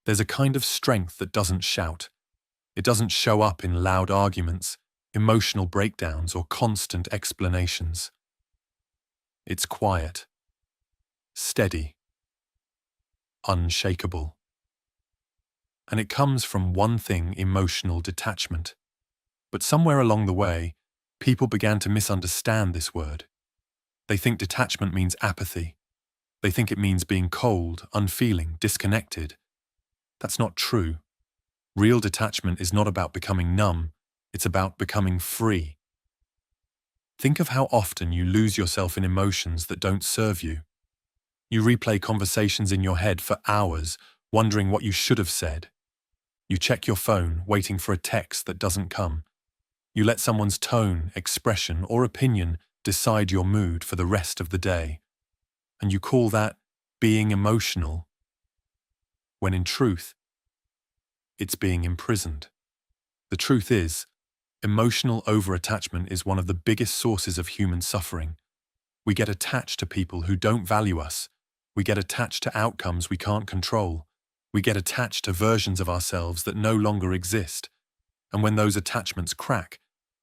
There's a kind of strength that doesn't shout. It doesn't show up in loud arguments, emotional breakdowns, or constant explanations. It's quiet, steady, unshakable. And it comes from one thing: emotional detachment. But somewhere along the way, people began to misunderstand this word. They think detachment means apathy. They think it means being cold, unfeeling, disconnected. That's not true. Real detachment is not about becoming numb, it's about becoming free. Think of how often you lose yourself in emotions that don't serve you. You replay conversations in your head for hours, wondering what you should have said. You check your phone, waiting for a text that doesn't come. You let someone's tone, expression, or opinion decide your mood for the rest of the day. And you call that being emotional, when in truth, it's being imprisoned. The truth is, emotional overattachment is one of the biggest sources of human suffering. We get attached to people who don't value us. We get attached to outcomes we can't control. We get attached to versions of ourselves that no longer exist. And when those attachments crack,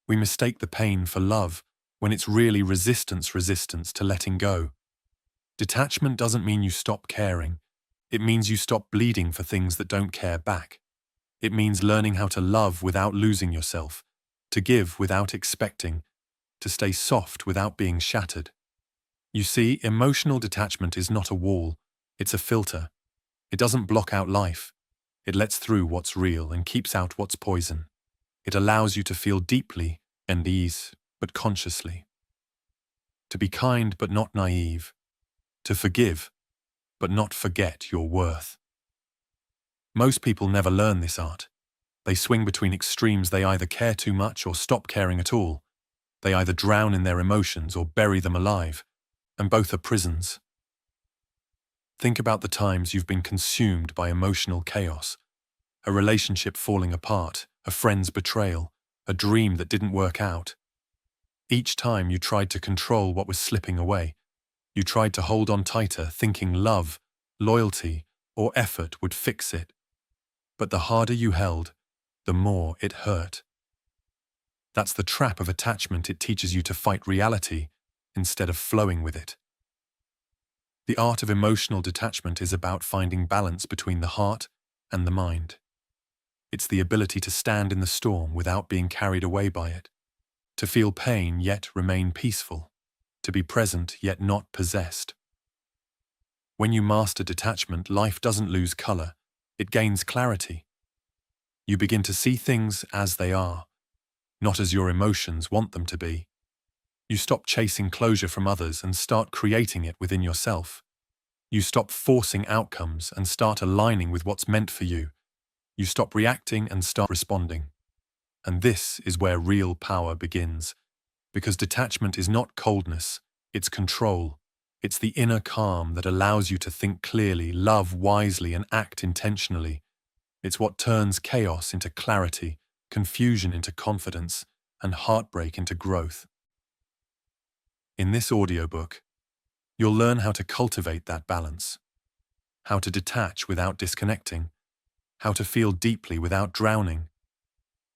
we mistake the pain for love, when it's really resistance to letting go. Detachment doesn't mean you stop caring. It means you stop bleeding for things that don't care back. It means learning how to love without losing yourself, to give without expecting, to stay soft without being shattered. You see, emotional detachment is not a wall, it's a filter. It doesn't block out life. It lets through what's real and keeps out what's poison. It allows you to feel deeply and ease, but consciously. To be kind but not naive. To forgive, but not forget your worth. Most people never learn this art. They swing between extremes. They either care too much or stop caring at all. They either drown in their emotions or bury them alive, and both are prisons. Think about the times you've been consumed by emotional chaos. A relationship falling apart, a friend's betrayal, a dream that didn't work out. Each time you tried to control what was slipping away. You tried to hold on tighter, thinking love, loyalty, or effort would fix it. But the harder you held, the more it hurt. That's the trap of attachment. It teaches you to fight reality instead of flowing with it. The art of emotional detachment is about finding balance between the heart and the mind. It's the ability to stand in the storm without being carried away by it, to feel pain yet remain peaceful, to be present yet not possessed. When you master detachment, life doesn't lose color, it gains clarity. You begin to see things as they are, not as your emotions want them to be. You stop chasing closure from others and start creating it within yourself. You stop forcing outcomes and start aligning with what's meant for you. You stop reacting and start responding. And this is where real power begins. Because detachment is not coldness, it's control. It's the inner calm that allows you to think clearly, love wisely, and act intentionally. It's what turns chaos into clarity, confusion into confidence, and heartbreak into growth. In this audiobook, you'll learn how to cultivate that balance, how to detach without disconnecting, how to feel deeply without drowning,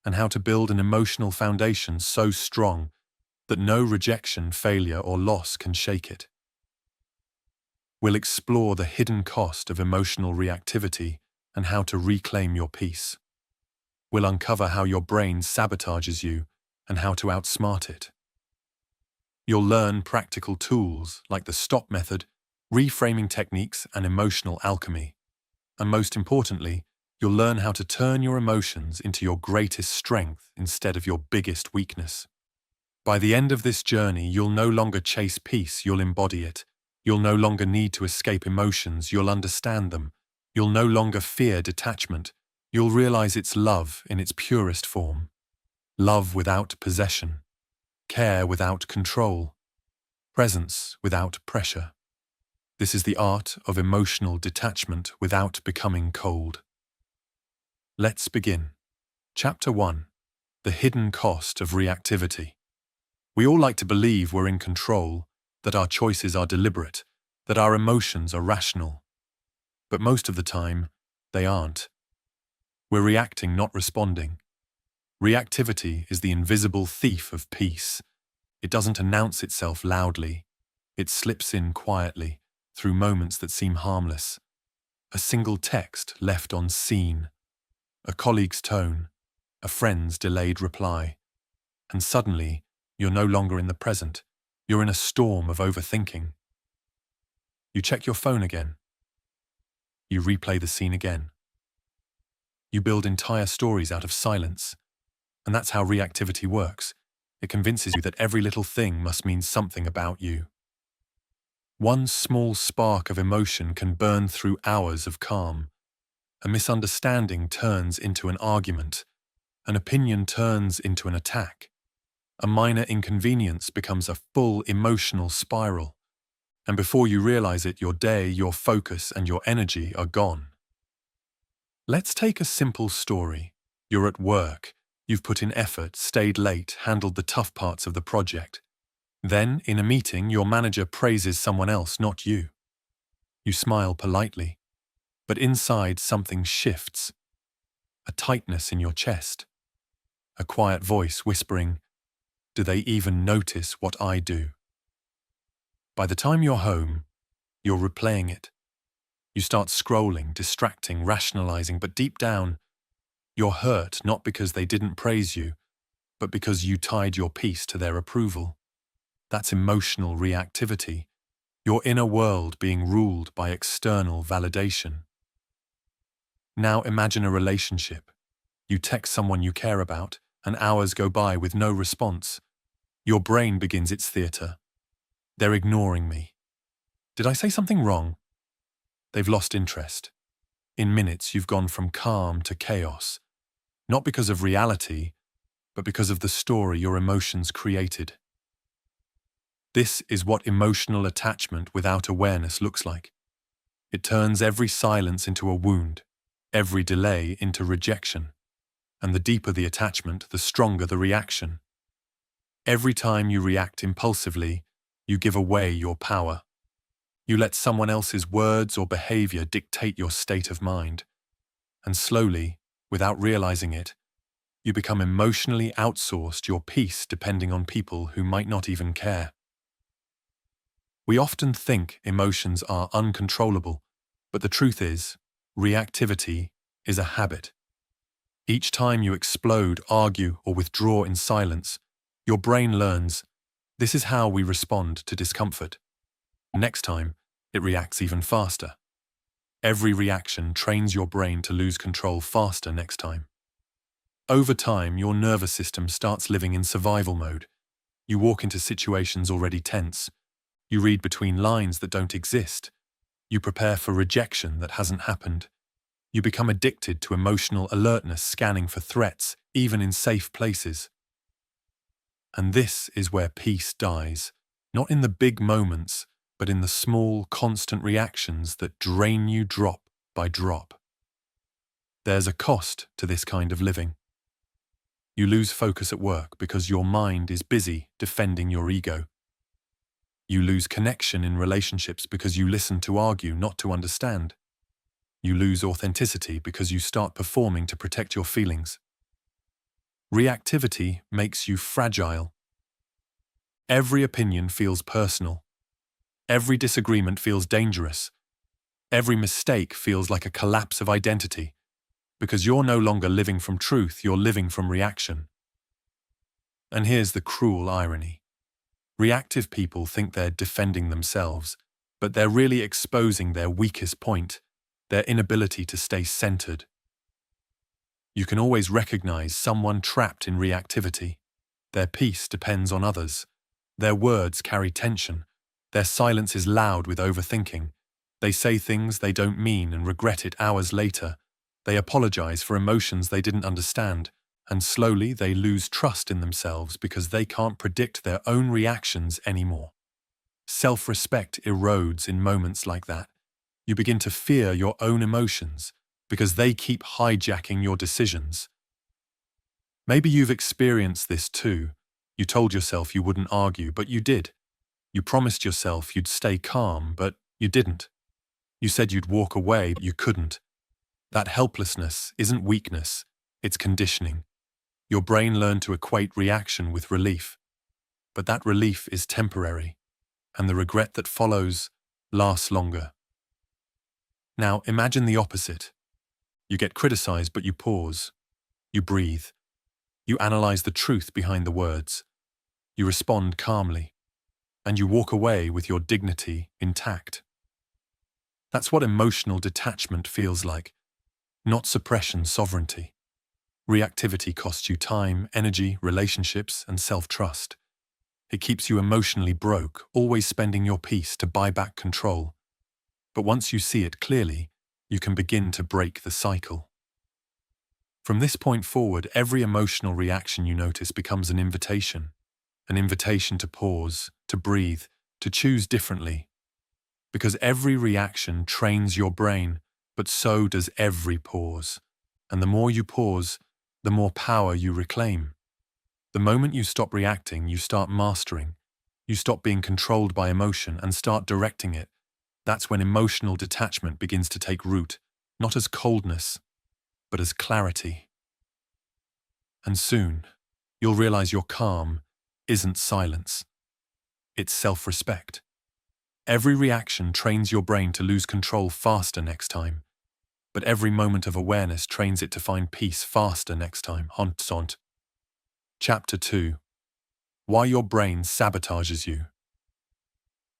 and how to build an emotional foundation so strong that no rejection, failure, or loss can shake it. We'll explore the hidden cost of emotional reactivity and how to reclaim your peace. We'll uncover how your brain sabotages you and how to outsmart it. You'll learn practical tools like the stop method, reframing techniques, and emotional alchemy. And most importantly, you'll learn how to turn your emotions into your greatest strength instead of your biggest weakness. By the end of this journey, you'll no longer chase peace, you'll embody it. You'll no longer need to escape emotions, you'll understand them. You'll no longer fear detachment. You'll realize it's love in its purest form. Love without possession. Care without control. Presence without pressure. This is the art of emotional detachment without becoming cold. Let's begin. Chapter 1. The hidden cost of reactivity. We all like to believe we're in control, that our choices are deliberate, that our emotions are rational. But most of the time, they aren't. We're reacting, not responding. Reactivity is the invisible thief of peace. It doesn't announce itself loudly. It slips in quietly, through moments that seem harmless. A single text left unseen, a colleague's tone, a friend's delayed reply. And suddenly, you're no longer in the present. You're in a storm of overthinking. You check your phone again. You replay the scene again. You build entire stories out of silence. And that's how reactivity works. It convinces you that every little thing must mean something about you. One small spark of emotion can burn through hours of calm. A misunderstanding turns into an argument. An opinion turns into an attack. A minor inconvenience becomes a full emotional spiral. And before you realize it, your day, your focus, and your energy are gone. Let's take a simple story. You're at work. You've put in effort, stayed late, handled the tough parts of the project. Then, in a meeting, your manager praises someone else, not you. You smile politely, but inside something shifts. A tightness in your chest. A quiet voice whispering, "Do they even notice what I do?" By the time you're home, you're replaying it. You start scrolling, distracting, rationalizing, but deep down, you're hurt not because they didn't praise you, but because you tied your peace to their approval. That's emotional reactivity, your inner world being ruled by external validation. Now imagine a relationship. You text someone you care about, and hours go by with no response. Your brain begins its theater. They're ignoring me. Did I say something wrong? They've lost interest. In minutes, you've gone from calm to chaos. Not because of reality, but because of the story your emotions created. This is what emotional attachment without awareness looks like. It turns every silence into a wound, every delay into rejection. And the deeper the attachment, the stronger the reaction. Every time you react impulsively, you give away your power. You let someone else's words or behavior dictate your state of mind. And slowly, without realizing it, you become emotionally outsourced your peace depending on people who might not even care. We often think emotions are uncontrollable, but the truth is, reactivity is a habit. Each time you explode, argue, or withdraw in silence, your brain learns, this is how we respond to discomfort. Next time, it reacts even faster. Every reaction trains your brain to lose control faster next time. Over time, your nervous system starts living in survival mode. You walk into situations already tense. You read between lines that don't exist. You prepare for rejection that hasn't happened. You become addicted to emotional alertness, scanning for threats, even in safe places. And this is where peace dies, not in the big moments, but in the small, constant reactions that drain you drop by drop. There's a cost to this kind of living. You lose focus at work because your mind is busy defending your ego. You lose connection in relationships because you listen to argue, not to understand. You lose authenticity because you start performing to protect your feelings. Reactivity makes you fragile. Every opinion feels personal. Every disagreement feels dangerous. Every mistake feels like a collapse of identity. Because you're no longer living from truth, you're living from reaction. And here's the cruel irony. Reactive people think they're defending themselves, but they're really exposing their weakest point, their inability to stay centered. You can always recognize someone trapped in reactivity. Their peace depends on others. Their words carry tension. Their silence is loud with overthinking. They say things they don't mean and regret it hours later. They apologize for emotions they didn't understand, and slowly they lose trust in themselves because they can't predict their own reactions anymore. Self-respect erodes in moments like that. You begin to fear your own emotions because they keep hijacking your decisions. Maybe you've experienced this too. You told yourself you wouldn't argue, but you did. You promised yourself you'd stay calm, but you didn't. You said you'd walk away, but you couldn't. That helplessness isn't weakness, it's conditioning. Your brain learned to equate reaction with relief, but that relief is temporary, and the regret that follows lasts longer. Now imagine the opposite. You get criticized, but you pause. You breathe. You analyze the truth behind the words. You respond calmly. And you walk away with your dignity intact. That's what emotional detachment feels like. Not suppression, sovereignty. Reactivity costs you time, energy, relationships, and self-trust. It keeps you emotionally broke, always spending your peace to buy back control. But once you see it clearly, you can begin to break the cycle. From this point forward, every emotional reaction you notice becomes an invitation to pause, to breathe, to choose differently. Because every reaction trains your brain, but so does every pause. And the more you pause, the more power you reclaim. The moment you stop reacting, you start mastering. You stop being controlled by emotion and start directing it. That's when emotional detachment begins to take root, not as coldness, but as clarity. And soon, you'll realize your calm isn't silence. It's self-respect. Every reaction trains your brain to lose control faster next time, but every moment of awareness trains it to find peace faster next time. Hont. Chapter 2. Why your brain sabotages you.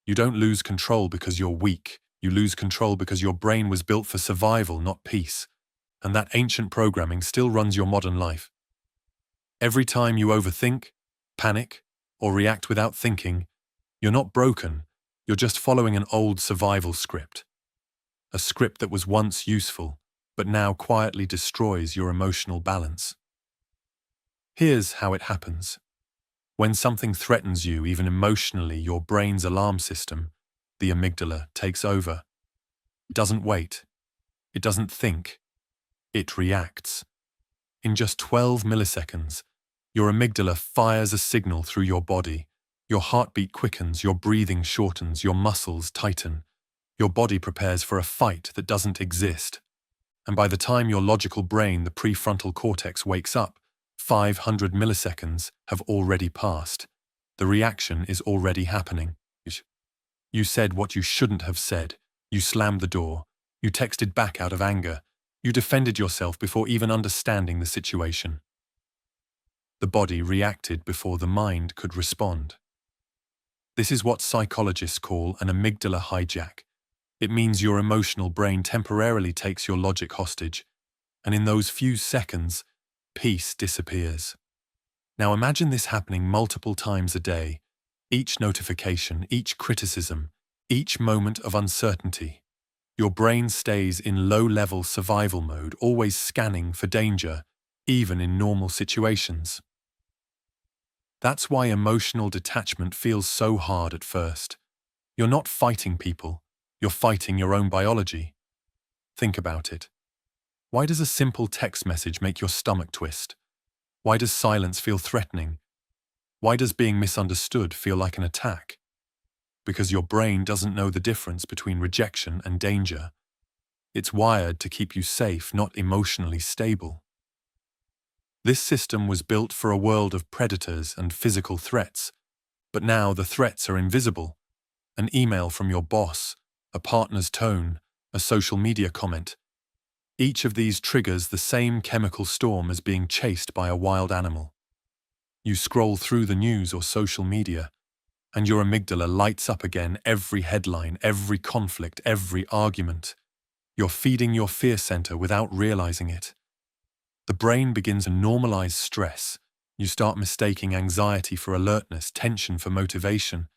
You don't lose control because you're weak. You lose control because your brain was built for survival, not peace. And that ancient programming still runs your modern life. Every time you overthink, panic, or react without thinking, you're not broken. You're just following an old survival script. A script that was once useful, but now quietly destroys your emotional balance. Here's how it happens. When something threatens you, even emotionally, your brain's alarm system, the amygdala, takes over. It doesn't wait. It doesn't think. It reacts. In just 12 milliseconds, your amygdala fires a signal through your body. Your heartbeat quickens, your breathing shortens, your muscles tighten. Your body prepares for a fight that doesn't exist. And by the time your logical brain, the prefrontal cortex, wakes up, 500 milliseconds have already passed. The reaction is already happening. You said what you shouldn't have said. You slammed the door. You texted back out of anger. You defended yourself before even understanding the situation. The body reacted before the mind could respond. This is what psychologists call an amygdala hijack. It means your emotional brain temporarily takes your logic hostage, and in those few seconds, peace disappears. Now imagine this happening multiple times a day, each notification, each criticism, each moment of uncertainty. Your brain stays in low-level survival mode, always scanning for danger, even in normal situations. That's why emotional detachment feels so hard at first. You're not fighting people, you're fighting your own biology. Think about it. Why does a simple text message make your stomach twist? Why does silence feel threatening? Why does being misunderstood feel like an attack? Because your brain doesn't know the difference between rejection and danger. It's wired to keep you safe, not emotionally stable. This system was built for a world of predators and physical threats, but now the threats are invisible. An email from your boss, a partner's tone, a social media comment. Each of these triggers the same chemical storm as being chased by a wild animal. You scroll through the news or social media, and your amygdala lights up again, every headline, every conflict, every argument. You're feeding your fear center without realizing it. The brain begins to normalize stress. You start mistaking anxiety for alertness, tension for motivation,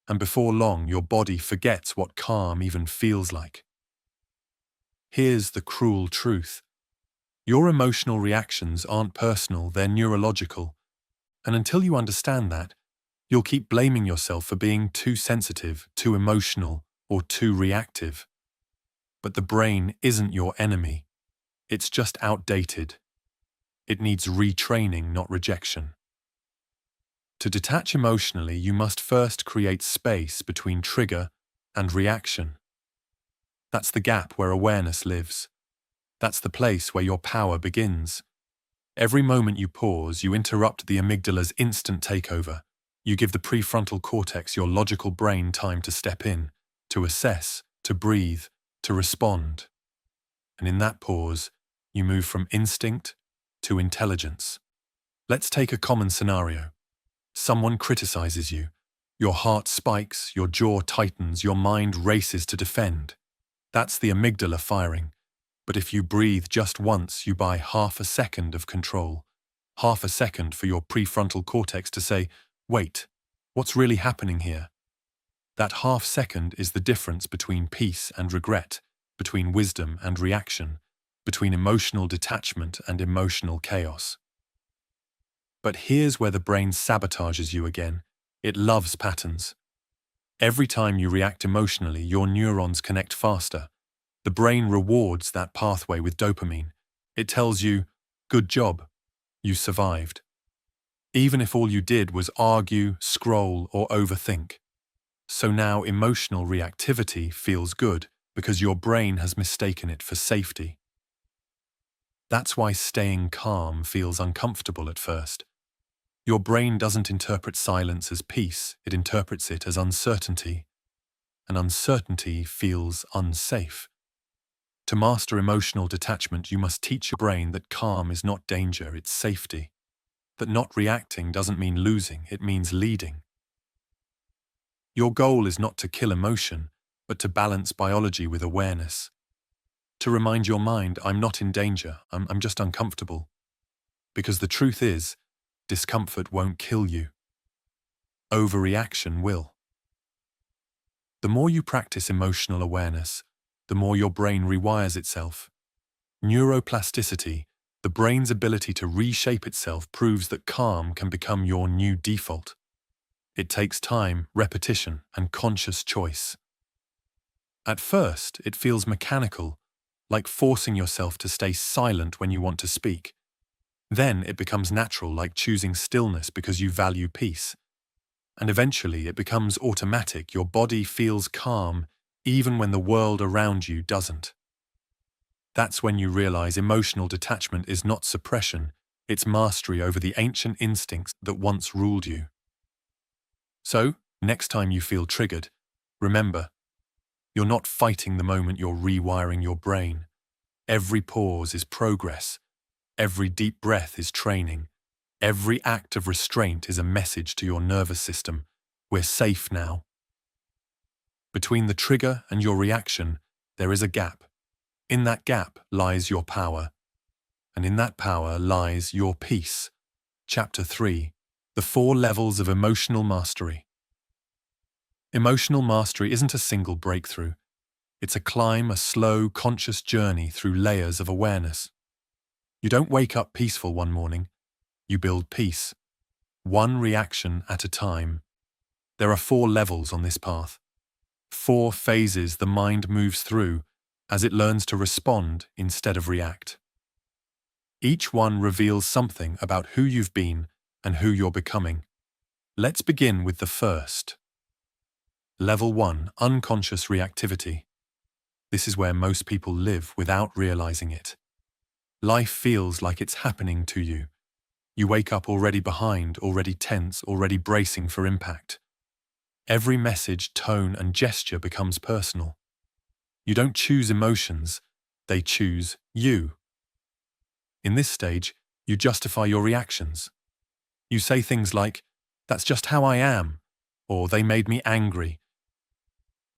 and before long, your body forgets what calm even feels like. Here's the cruel truth. Your emotional reactions aren't personal, they're neurological. And until you understand that, you'll keep blaming yourself for being too sensitive, too emotional, or too reactive. But the brain isn't your enemy. It's just outdated. It needs retraining, not rejection. To detach emotionally, you must first create space between trigger and reaction. That's the gap where awareness lives. That's the place where your power begins. Every moment you pause, you interrupt the amygdala's instant takeover. You give the prefrontal cortex, your logical brain, time to step in, to assess, to breathe, to respond. And in that pause, you move from instinct to intelligence. Let's take a common scenario. Someone criticizes you. Your heart spikes, your jaw tightens, your mind races to defend. That's the amygdala firing. But if you breathe just once, you buy half a second of control. Half a second for your prefrontal cortex to say, wait, what's really happening here? That half second is the difference between peace and regret, between wisdom and reaction, between emotional detachment and emotional chaos. But here's where the brain sabotages you again. It loves patterns. Every time you react emotionally, your neurons connect faster. The brain rewards that pathway with dopamine. It tells you, good job, you survived. Even if all you did was argue, scroll, or overthink. So now emotional reactivity feels good because your brain has mistaken it for safety. That's why staying calm feels uncomfortable at first. Your brain doesn't interpret silence as peace, it interprets it as uncertainty. And uncertainty feels unsafe. To master emotional detachment, you must teach your brain that calm is not danger, it's safety. That not reacting doesn't mean losing, it means leading. Your goal is not to kill emotion, but to balance biology with awareness. To remind your mind, I'm not in danger, I'm just uncomfortable. Because the truth is, discomfort won't kill you. Overreaction will. The more you practice emotional awareness, the more your brain rewires itself. Neuroplasticity, the brain's ability to reshape itself, proves that calm can become your new default. It takes time, repetition, and conscious choice. At first, it feels mechanical, like forcing yourself to stay silent when you want to speak. Then it becomes natural, like choosing stillness because you value peace. And eventually it becomes automatic. Your body feels calm even when the world around you doesn't. That's when you realize emotional detachment is not suppression, it's mastery over the ancient instincts that once ruled you. So, next time you feel triggered, remember, you're not fighting the moment, you're rewiring your brain. Every pause is progress. Every deep breath is training. Every act of restraint is a message to your nervous system. We're safe now. Between the trigger and your reaction, there is a gap. In that gap lies your power. And in that power lies your peace. Chapter 3. The 4 Levels of Emotional Mastery. Emotional mastery isn't a single breakthrough. It's a climb, a slow, conscious journey through layers of awareness. You don't wake up peaceful one morning. You build peace, one reaction at a time. There are 4 levels on this path. 4 phases the mind moves through as it learns to respond instead of react. Each one reveals something about who you've been and who you're becoming. Let's begin with the first. Level 1, Unconscious Reactivity. This is where most people live without realizing it. Life feels like it's happening to you. You wake up already behind, already tense, already bracing for impact. Every message, tone, and gesture becomes personal. You don't choose emotions, they choose you. In this stage, you justify your reactions. You say things like, "That's just how I am," or "They made me angry."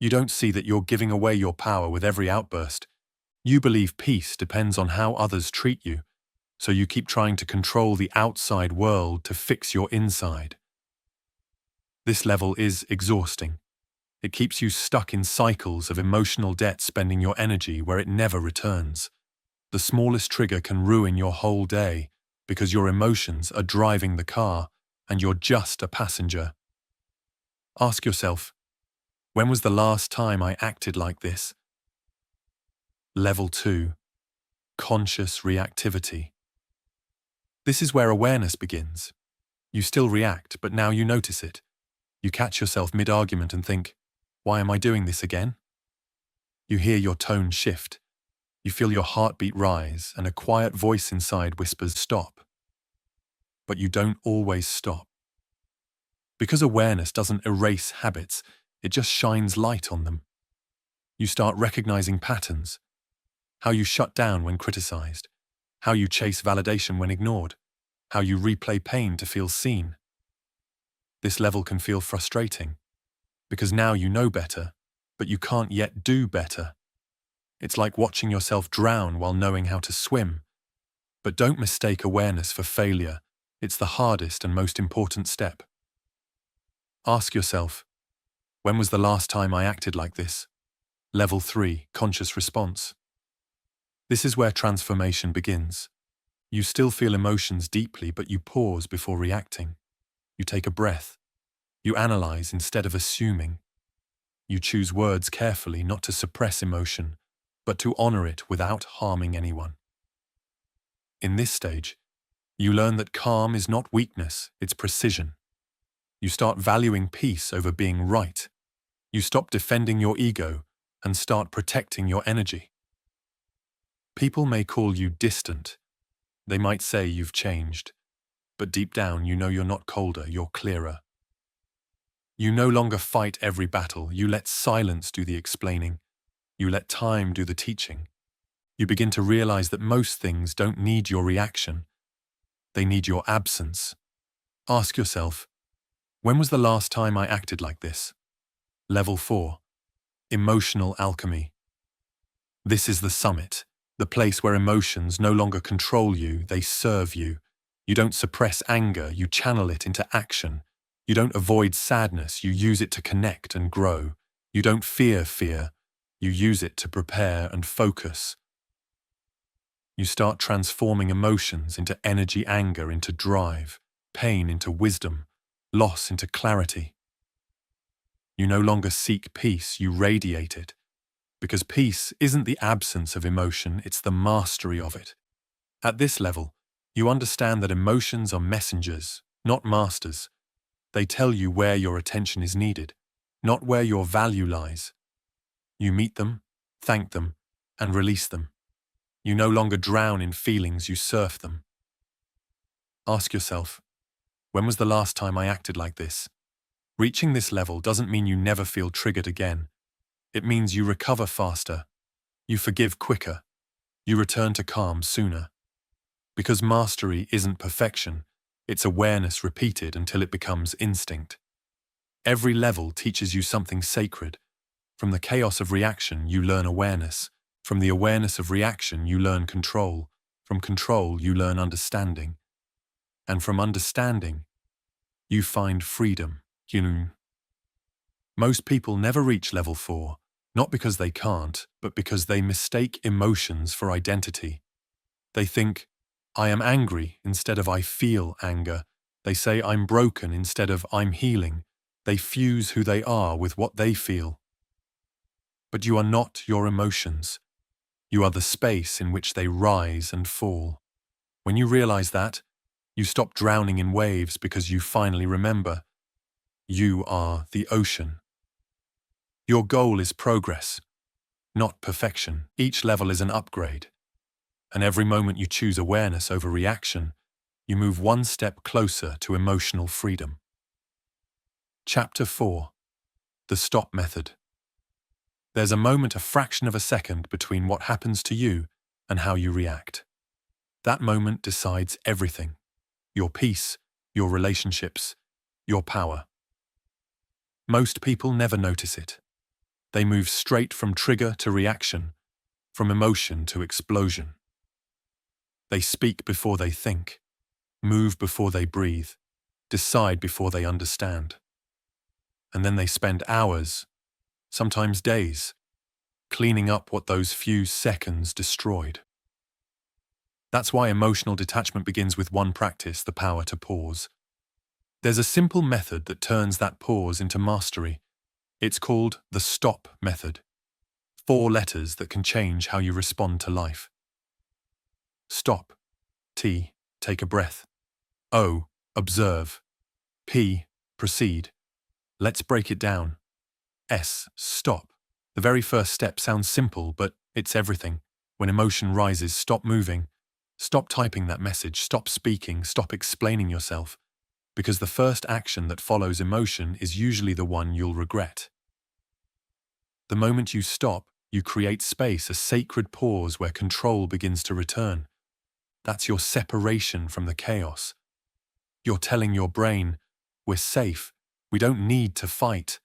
You don't see that you're giving away your power with every outburst. You believe peace depends on how others treat you, so you keep trying to control the outside world to fix your inside. This level is exhausting. It keeps you stuck in cycles of emotional debt, spending your energy where it never returns. The smallest trigger can ruin your whole day because your emotions are driving the car and you're just a passenger. Ask yourself, when was the last time I acted like this? Level 2. Conscious Reactivity. This is where awareness begins. You still react, but now you notice it. You catch yourself mid-argument and think, why am I doing this again? You hear your tone shift. You feel your heartbeat rise and a quiet voice inside whispers, "Stop." But you don't always stop. Because awareness doesn't erase habits, it just shines light on them. You start recognizing patterns, how you shut down when criticized, how you chase validation when ignored, how you replay pain to feel seen. This level can feel frustrating, because now you know better, but you can't yet do better. It's like watching yourself drown while knowing how to swim. But don't mistake awareness for failure. It's the hardest and most important step. Ask yourself, when was the last time I acted like this? Level 3, conscious response. This is where transformation begins. You still feel emotions deeply, but you pause before reacting. You take a breath. You analyze instead of assuming. You choose words carefully, not to suppress emotion, but to honor it without harming anyone. In this stage, you learn that calm is not weakness, it's precision. You start valuing peace over being right. You stop defending your ego and start protecting your energy. People may call you distant. They might say you've changed. But deep down, you know you're not colder, you're clearer. You no longer fight every battle. You let silence do the explaining. You let time do the teaching. You begin to realize that most things don't need your reaction. They need your absence. Ask yourself, when was the last time I acted like this? Level 4. Emotional alchemy. This is the summit, the place where emotions no longer control you, they serve you. You don't suppress anger, you channel it into action. You don't avoid sadness, you use it to connect and grow. You don't fear fear, you use it to prepare and focus. You start transforming emotions into energy, anger into drive, pain into wisdom, loss into clarity. You no longer seek peace, you radiate it. Because peace isn't the absence of emotion, it's the mastery of it. At this level, you understand that emotions are messengers, not masters. They tell you where your attention is needed, not where your value lies. You meet them, thank them, and release them. You no longer drown in feelings, you surf them. Ask yourself, when was the last time I acted like this? Reaching this level doesn't mean you never feel triggered again. It means you recover faster. You forgive quicker. You return to calm sooner. Because mastery isn't perfection, it's awareness repeated until it becomes instinct. Every level teaches you something sacred. From the chaos of reaction, you learn awareness. From the awareness of reaction, you learn control. From control, you learn understanding. And from understanding, you find freedom. Most people never reach level 4, not because they can't, but because they mistake emotions for identity. They think, I am angry instead of I feel anger. They say I'm broken instead of I'm healing. They fuse who they are with what they feel. But you are not your emotions. You are the space in which they rise and fall. When you realize that, you stop drowning in waves because you finally remember. You are the ocean. Your goal is progress, not perfection. Each level is an upgrade. And every moment you choose awareness over reaction, you move one step closer to emotional freedom. Chapter 4. The Stop Method. There's a moment, a fraction of a second, between what happens to you and how you react. That moment decides everything. Your peace, your relationships, your power. Most people never notice it. They move straight from trigger to reaction, from emotion to explosion. They speak before they think, move before they breathe, decide before they understand. And then they spend hours, sometimes days, cleaning up what those few seconds destroyed. That's why emotional detachment begins with one practice, the power to pause. There's a simple method that turns that pause into mastery. It's called the Stop Method. 4 letters that can change how you respond to life. Stop. T. Take a breath. O. Observe. P. Proceed. Let's break it down. S. Stop. The very first step sounds simple, but it's everything. When emotion rises, stop moving. Stop typing that message. Stop speaking. Stop explaining yourself. Because the first action that follows emotion is usually the one you'll regret. The moment you stop, you create space, a sacred pause where control begins to return. That's your separation from the chaos. You're telling your brain, we're safe, we don't need to fight.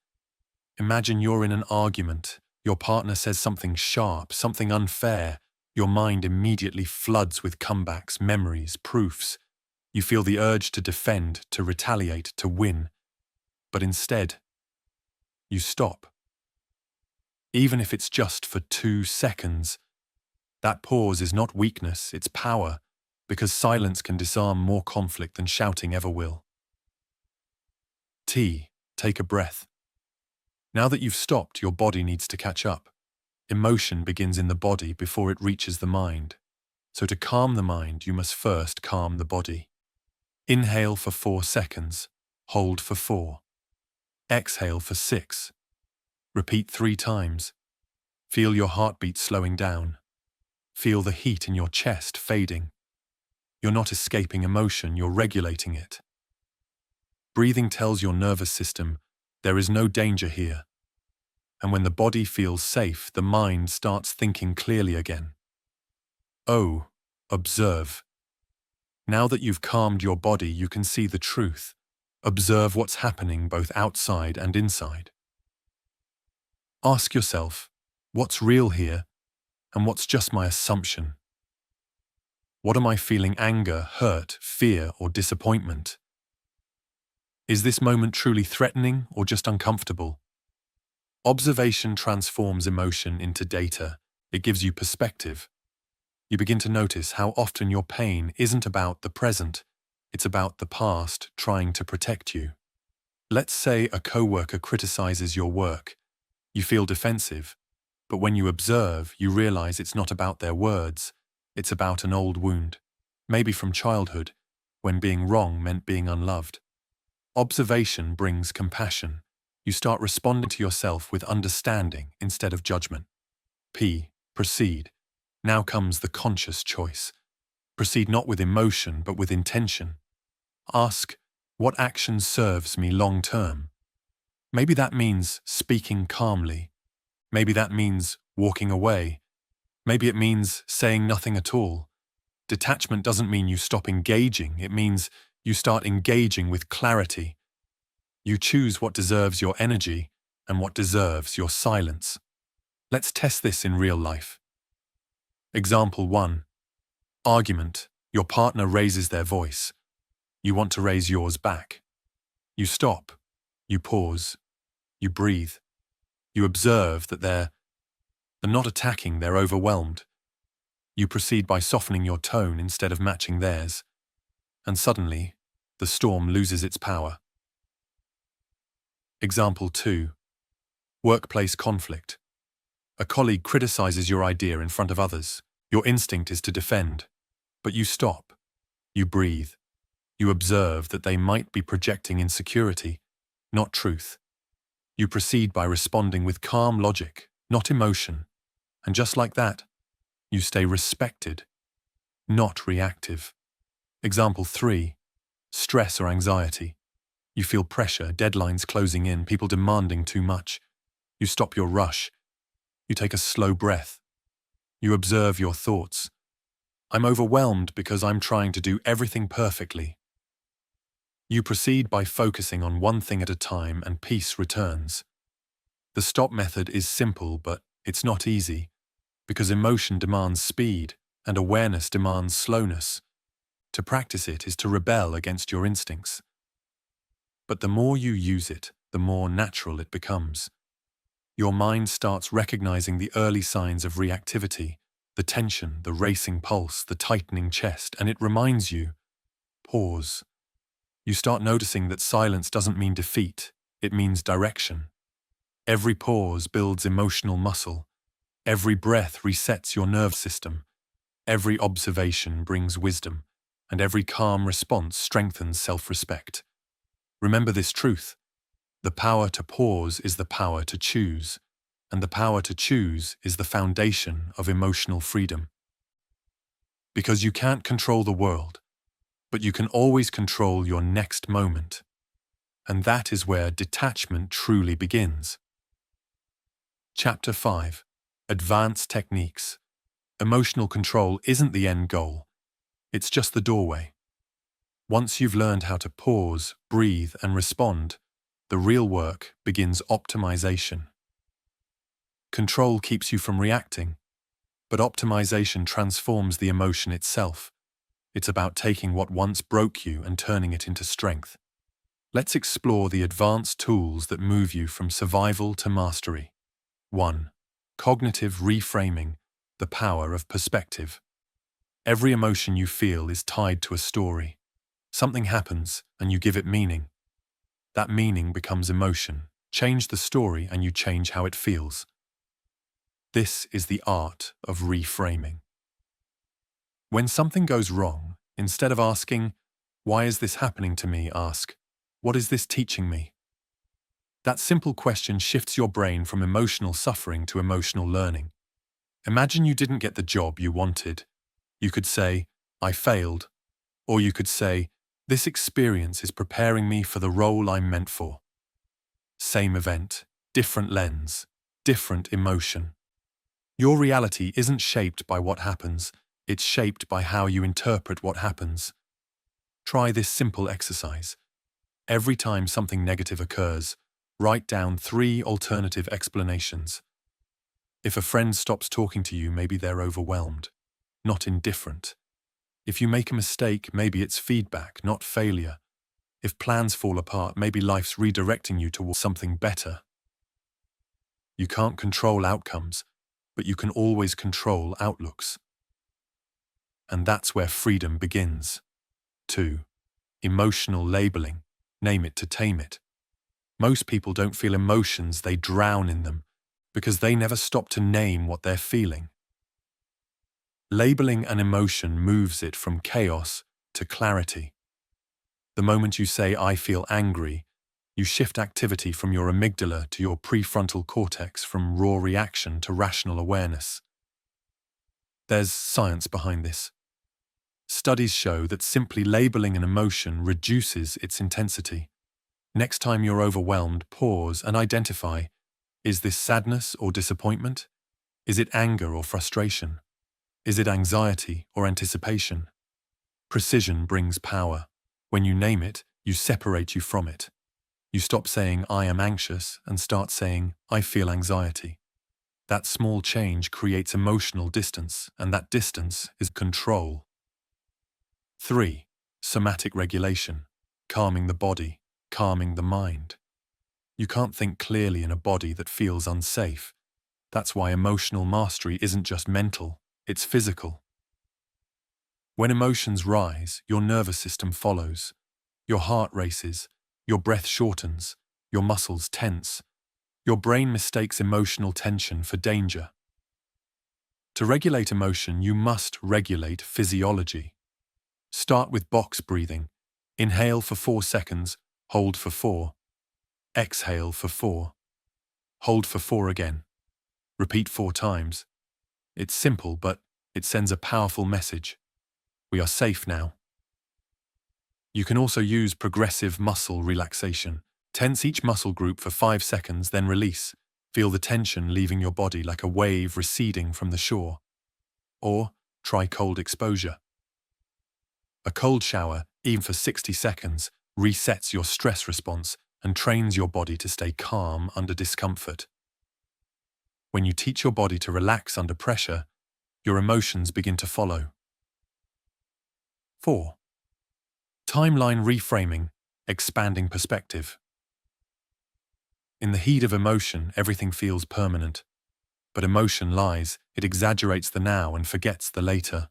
Imagine you're in an argument. Your partner says something sharp, something unfair. Your mind immediately floods with comebacks, memories, proofs. You feel the urge to defend, to retaliate, to win. But instead, you stop. Even if it's just for 2 seconds, that pause is not weakness, it's power, because silence can disarm more conflict than shouting ever will. Take a breath. Now that you've stopped, your body needs to catch up. Emotion begins in the body before it reaches the mind. So to calm the mind, you must first calm the body. Inhale for 4 seconds. Hold for 4. Exhale for 6. Repeat 3 times. Feel your heartbeat slowing down. Feel the heat in your chest fading. You're not escaping emotion, you're regulating it. Breathing tells your nervous system, there is no danger here. And when the body feels safe, the mind starts thinking clearly again. Observe. Now that you've calmed your body, you can see the truth. Observe what's happening both outside and inside. Ask yourself, what's real here, and what's just my assumption? What am I feeling? Anger, hurt, fear, or disappointment? Is this moment truly threatening or just uncomfortable? Observation transforms emotion into data. It gives you perspective. You begin to notice how often your pain isn't about the present, it's about the past trying to protect you. Let's say a coworker criticizes your work. You feel defensive, but when you observe, you realize it's not about their words, it's about an old wound, maybe from childhood, when being wrong meant being unloved. Observation brings compassion. You start responding to yourself with understanding instead of judgment. Proceed. Now comes the conscious choice. Proceed not with emotion, but with intention. Ask, what action serves me long term? Maybe that means speaking calmly. Maybe that means walking away. Maybe it means saying nothing at all. Detachment doesn't mean you stop engaging. It means you start engaging with clarity. You choose what deserves your energy and what deserves your silence. Let's test this in real life. Example 1. Argument. Your partner raises their voice. You want to raise yours back. You stop. You pause. You breathe. You observe that they're not attacking, they're overwhelmed. You proceed by softening your tone instead of matching theirs. And suddenly, the storm loses its power. Example 2. Workplace conflict. A colleague criticizes your idea in front of others. Your instinct is to defend. But you stop. You breathe. You observe that they might be projecting insecurity, not truth. You proceed by responding with calm logic, not emotion. And just like that, you stay respected, not reactive. Example 3. Stress or anxiety. You feel pressure, deadlines closing in, people demanding too much. You stop your rush. You take a slow breath. You observe your thoughts. I'm overwhelmed because I'm trying to do everything perfectly. You proceed by focusing on one thing at a time and peace returns. The stop method is simple, but it's not easy, because emotion demands speed and awareness demands slowness. To practice it is to rebel against your instincts. But the more you use it, the more natural it becomes. Your mind starts recognizing the early signs of reactivity, the tension, the racing pulse, the tightening chest, and it reminds you, pause. You start noticing that silence doesn't mean defeat, it means direction. Every pause builds emotional muscle. Every breath resets your nerve system. Every observation brings wisdom, and every calm response strengthens self-respect. Remember this truth. The power to pause is the power to choose. And the power to choose is the foundation of emotional freedom. Because you can't control the world, but you can always control your next moment. And that is where detachment truly begins. Chapter 5. Advanced Techniques. Emotional control isn't the end goal. It's just the doorway. Once you've learned how to pause, breathe, and respond, the real work begins: optimization. Control keeps you from reacting, but optimization transforms the emotion itself. It's about taking what once broke you and turning it into strength. Let's explore the advanced tools that move you from survival to mastery. 1. Cognitive reframing, the power of perspective. Every emotion you feel is tied to a story. Something happens and you give it meaning. That meaning becomes emotion. Change the story and you change how it feels. This is the art of reframing. When something goes wrong, instead of asking, "Why is this happening to me?" ask, "What is this teaching me?" That simple question shifts your brain from emotional suffering to emotional learning. Imagine you didn't get the job you wanted. You could say, "I failed." Or you could say, "This experience is preparing me for the role I'm meant for." Same event, different lens, different emotion. Your reality isn't shaped by what happens, it's shaped by how you interpret what happens. Try this simple exercise. Every time something negative occurs, write down 3 alternative explanations. If a friend stops talking to you, maybe they're overwhelmed, not indifferent. If you make a mistake, maybe it's feedback, not failure. If plans fall apart, maybe life's redirecting you towards something better. You can't control outcomes, but you can always control outlooks. And that's where freedom begins. 2. Emotional labeling. Name it to tame it. Most people don't feel emotions, they drown in them, because they never stop to name what they're feeling. Labeling an emotion moves it from chaos to clarity. The moment you say, "I feel angry," you shift activity from your amygdala to your prefrontal cortex, from raw reaction to rational awareness. There's science behind this. Studies show that simply labeling an emotion reduces its intensity. Next time you're overwhelmed, pause and identify: is this sadness or disappointment? Is it anger or frustration? Is it anxiety or anticipation? Precision brings power. When you name it, you separate you from it. You stop saying, "I am anxious," and start saying, "I feel anxiety." That small change creates emotional distance, and that distance is control. 3. Somatic regulation. Calming the body, calming the mind. You can't think clearly in a body that feels unsafe. That's why emotional mastery isn't just mental, it's physical. When emotions rise, your nervous system follows. Your heart races, your breath shortens, your muscles tense. Your brain mistakes emotional tension for danger. To regulate emotion, you must regulate physiology. Start with box breathing. Inhale for 4 seconds, hold for 4. Exhale for 4. Hold for 4 again. Repeat 4 times. It's simple, but it sends a powerful message. We are safe now. You can also use progressive muscle relaxation. Tense each muscle group for 5 seconds, then release. Feel the tension leaving your body like a wave receding from the shore. Or try cold exposure. A cold shower, even for 60 seconds, resets your stress response and trains your body to stay calm under discomfort. When you teach your body to relax under pressure, your emotions begin to follow. 4. Timeline reframing, expanding perspective. In the heat of emotion, everything feels permanent. But emotion lies, it exaggerates the now and forgets the later.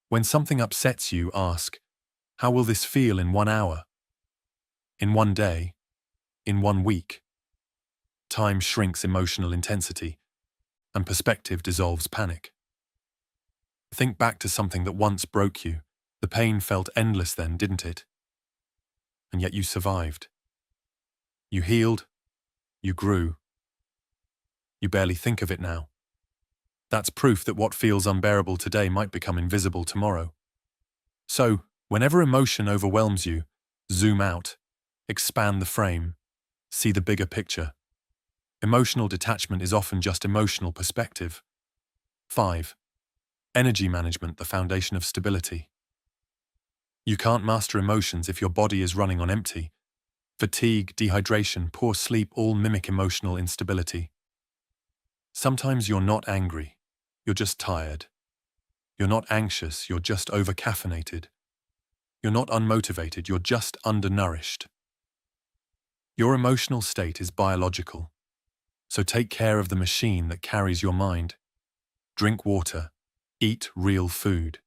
When something upsets you, ask, "How will this feel in 1 hour? In 1 day? In 1 week?" Time shrinks emotional intensity, and perspective dissolves panic. Think back to something that once broke you. The pain felt endless then, didn't it? And yet you survived. You healed, you grew, You barely think of it now. That's proof that what feels unbearable today might become invisible tomorrow. So, whenever emotion overwhelms you, zoom out, expand the frame, see the bigger picture. Emotional detachment is often just emotional perspective. 5. Energy management, the foundation of stability. You can't master emotions if your body is running on empty. Fatigue, dehydration, poor sleep all mimic emotional instability. Sometimes you're not angry, you're just tired. You're not anxious, you're just over-caffeinated. You're not unmotivated, you're just undernourished. Your emotional state is biological, so take care of the machine that carries your mind. Drink water, eat real food,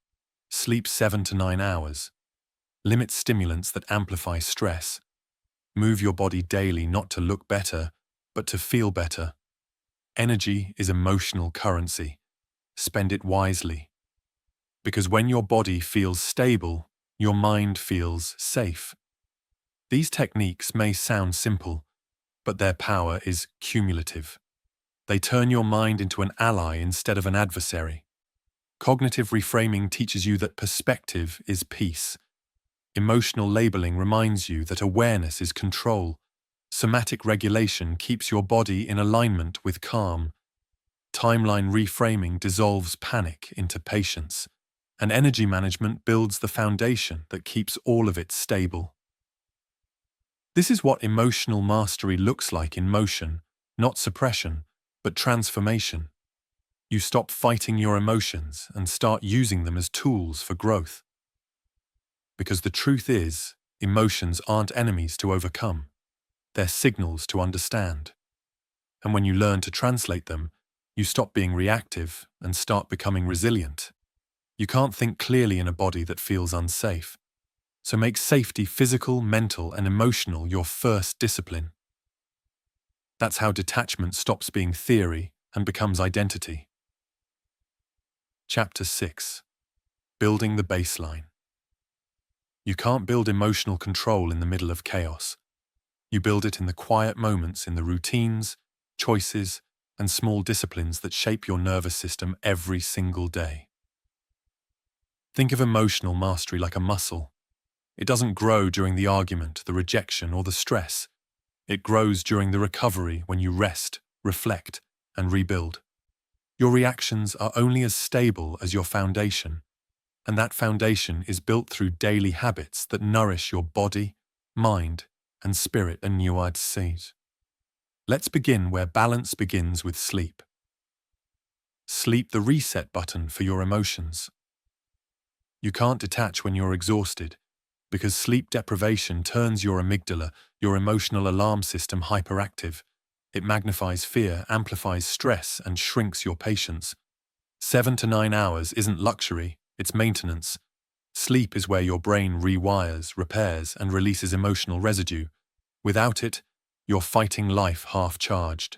sleep 7 to 9 hours, limit stimulants that amplify stress, move your body daily not to look better, but to feel better. Energy is emotional currency. Spend it wisely. Because when your body feels stable, your mind feels safe. These techniques may sound simple, but their power is cumulative. They turn your mind into an ally instead of an adversary. Cognitive reframing teaches you that perspective is peace. Emotional labeling reminds you that awareness is control. Somatic regulation keeps your body in alignment with calm. Timeline reframing dissolves panic into patience. And energy management builds the foundation that keeps all of it stable. This is what emotional mastery looks like in motion, not suppression, but transformation. You stop fighting your emotions and start using them as tools for growth. Because the truth is, emotions aren't enemies to overcome. They're signals to understand. And when you learn to translate them, you stop being reactive and start becoming resilient. You can't think clearly in a body that feels unsafe. So make safety physical, mental, and emotional your first discipline. That's how detachment stops being theory and becomes identity. Chapter 6. Building the baseline. You can't build emotional control in the middle of chaos. You build it in the quiet moments, in the routines, choices, and small disciplines that shape your nervous system every single day. Think of emotional mastery like a muscle. It doesn't grow during the argument, the rejection, or the stress. It grows during the recovery when you rest, reflect, and rebuild. Your reactions are only as stable as your foundation, and that foundation is built through daily habits that nourish your body, mind, and spirit. A nuanced seed. Let's begin where balance begins with sleep. Sleep, the reset button for your emotions. You can't detach when you're exhausted, because sleep deprivation turns your amygdala, your emotional alarm system, hyperactive. It magnifies fear, amplifies stress, and shrinks your patience. 7 to 9 hours isn't luxury, it's maintenance. Sleep is where your brain rewires, repairs, and releases emotional residue. Without it, you're fighting life half-charged.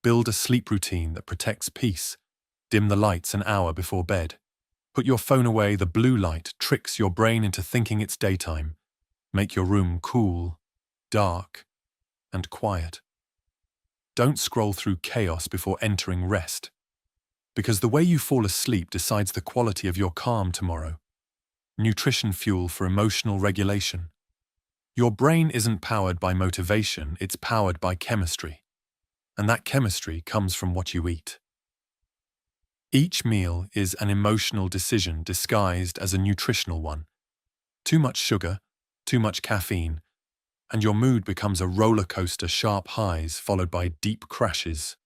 Build a sleep routine that protects peace. Dim the lights an hour before bed. Put your phone away. The blue light tricks your brain into thinking it's daytime. Make your room cool, dark, and quiet. Don't scroll through chaos before entering rest, because the way you fall asleep decides the quality of your calm tomorrow. Nutrition fuel for emotional regulation. Your brain isn't powered by motivation, it's powered by chemistry. And that chemistry comes from what you eat. Each meal is an emotional decision disguised as a nutritional one. Too much sugar, too much caffeine, and your mood becomes a roller coaster, sharp highs followed by deep crashes.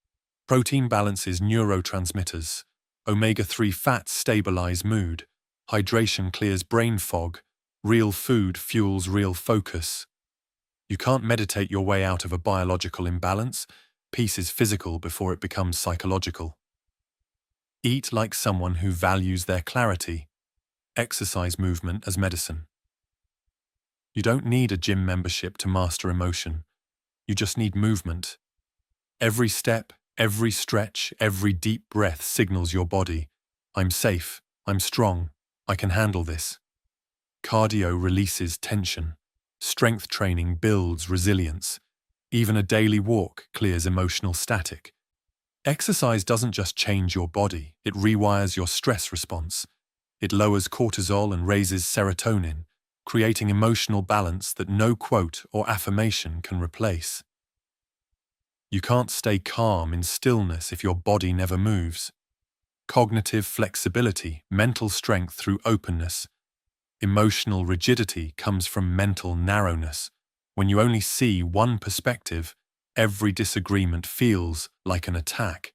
Protein balances neurotransmitters. Omega-3 fats stabilize mood. Hydration clears brain fog. Real food fuels real focus. You can't meditate your way out of a biological imbalance. Peace is physical before it becomes psychological. Eat like someone who values their clarity. Exercise movement as medicine. You don't need a gym membership to master emotion. You just need movement. Every step, every stretch, every deep breath signals your body, I'm safe, I'm strong, I can handle this. Cardio releases tension. Strength training builds resilience. Even a daily walk clears emotional static. Exercise doesn't just change your body, it rewires your stress response. It lowers cortisol and raises serotonin, creating emotional balance that no quote or affirmation can replace. You can't stay calm in stillness if your body never moves. Cognitive flexibility, mental strength through openness. Emotional rigidity comes from mental narrowness. When you only see one perspective, every disagreement feels like an attack.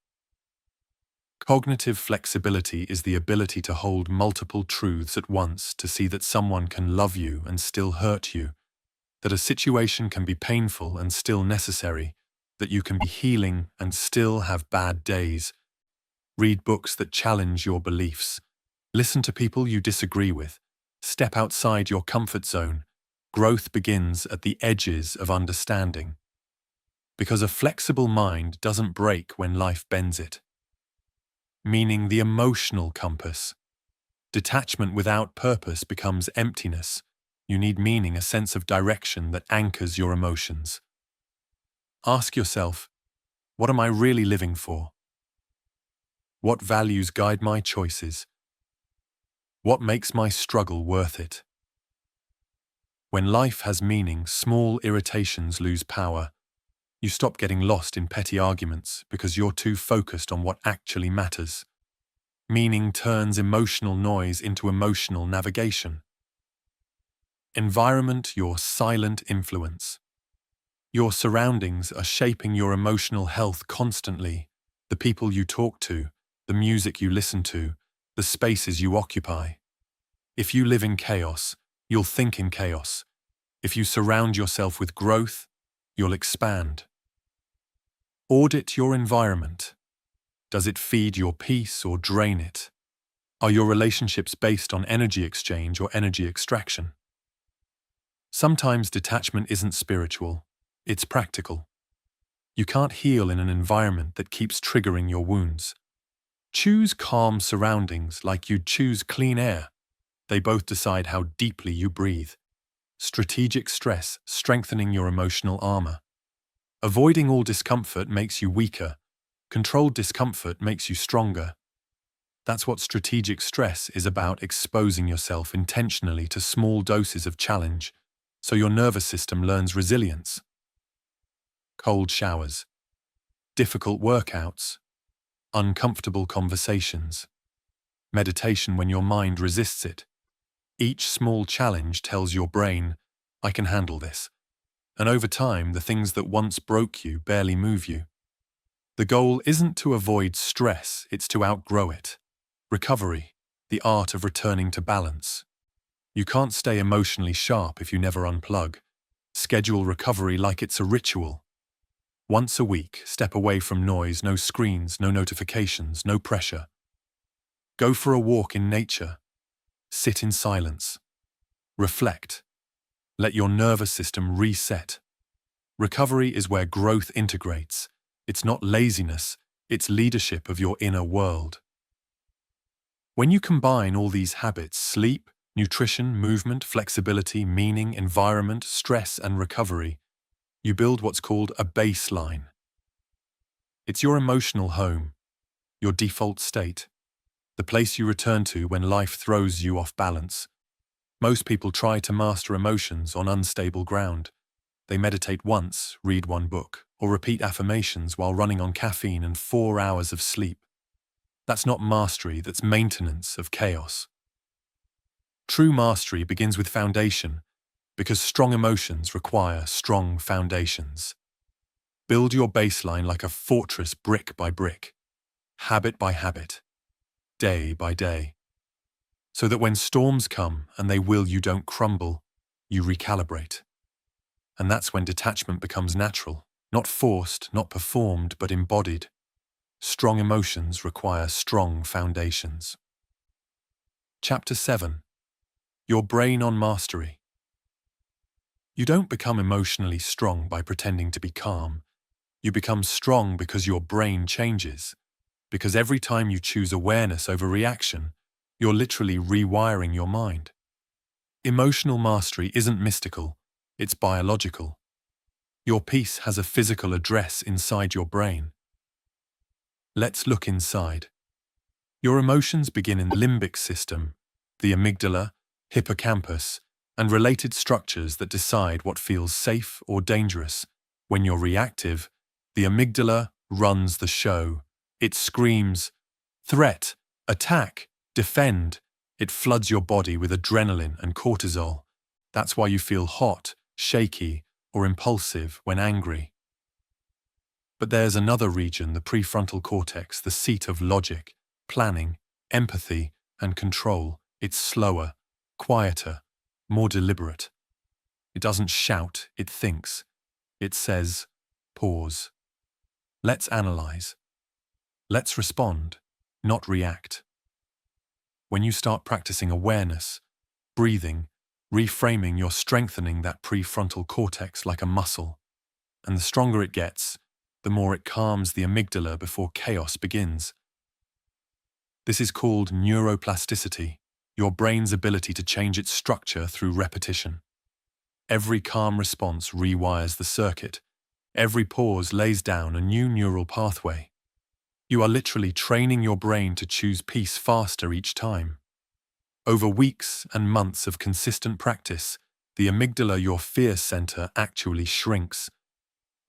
Cognitive flexibility is the ability to hold multiple truths at once, to see that someone can love you and still hurt you, that a situation can be painful and still necessary, that you can be healing and still have bad days. Read books that challenge your beliefs. Listen to people you disagree with. Step outside your comfort zone. Growth begins at the edges of understanding. Because a flexible mind doesn't break when life bends it. Meaning the emotional compass. Detachment without purpose becomes emptiness. You need meaning, a sense of direction that anchors your emotions. Ask yourself, what am I really living for? What values guide my choices? What makes my struggle worth it? When life has meaning, small irritations lose power. You stop getting lost in petty arguments because you're too focused on what actually matters. Meaning turns emotional noise into emotional navigation. Environment, your silent influence. Your surroundings are shaping your emotional health constantly. The people you talk to, the music you listen to, the spaces you occupy. If you live in chaos, you'll think in chaos. If you surround yourself with growth, you'll expand. Audit your environment. Does it feed your peace or drain it? Are your relationships based on energy exchange or energy extraction? Sometimes detachment isn't spiritual, it's practical. You can't heal in an environment that keeps triggering your wounds. Choose calm surroundings like you'd choose clean air. They both decide how deeply you breathe. Strategic stress, strengthening your emotional armor. Avoiding all discomfort makes you weaker. Controlled discomfort makes you stronger. That's what strategic stress is about, exposing yourself intentionally to small doses of challenge, so your nervous system learns resilience. Cold showers. Difficult workouts. Uncomfortable conversations. Meditation when your mind resists it. Each small challenge tells your brain, I can handle this. And over time, the things that once broke you barely move you. The goal isn't to avoid stress, it's to outgrow it. Recovery, the art of returning to balance. You can't stay emotionally sharp if you never unplug. Schedule recovery like it's a ritual. Once a week, step away from noise, no screens, no notifications, no pressure. Go for a walk in nature. Sit in silence. Reflect. Let your nervous system reset. Recovery is where growth integrates. It's not laziness, it's leadership of your inner world. When you combine all these habits, sleep, nutrition, movement, flexibility, meaning, environment, stress, and recovery, you build what's called a baseline. It's your emotional home, your default state, the place you return to when life throws you off balance. Most people try to master emotions on unstable ground. They meditate once, read one book, or repeat affirmations while running on caffeine and 4 hours of sleep. That's not mastery, that's maintenance of chaos. True mastery begins with foundation, because strong emotions require strong foundations. Build your baseline like a fortress, brick by brick, habit by habit, day by day, so that when storms come, and they will, you don't crumble, you recalibrate. And that's when detachment becomes natural, not forced, not performed, but embodied. Strong emotions require strong foundations. Chapter 7. Your brain on mastery. You don't become emotionally strong by pretending to be calm. You become strong because your brain changes. Because every time you choose awareness over reaction, you're literally rewiring your mind. Emotional mastery isn't mystical, it's biological. Your peace has a physical address inside your brain. Let's look inside. Your emotions begin in the limbic system, the amygdala, hippocampus, and related structures that decide what feels safe or dangerous. When you're reactive, the amygdala runs the show. It screams, threat, attack, defend. It floods your body with adrenaline and cortisol. That's why you feel hot, shaky, or impulsive when angry. But there's another region, the prefrontal cortex, the seat of logic, planning, empathy, and control. It's slower, quieter, more deliberate. It doesn't shout, it thinks. It says, pause. Let's analyze. Let's respond, not react. When you start practicing awareness, breathing, reframing, you're strengthening that prefrontal cortex like a muscle. And the stronger it gets, the more it calms the amygdala before chaos begins. This is called neuroplasticity, your brain's ability to change its structure through repetition. Every calm response rewires the circuit. Every pause lays down a new neural pathway. You are literally training your brain to choose peace faster each time. Over weeks and months of consistent practice, the amygdala, your fear center, actually shrinks,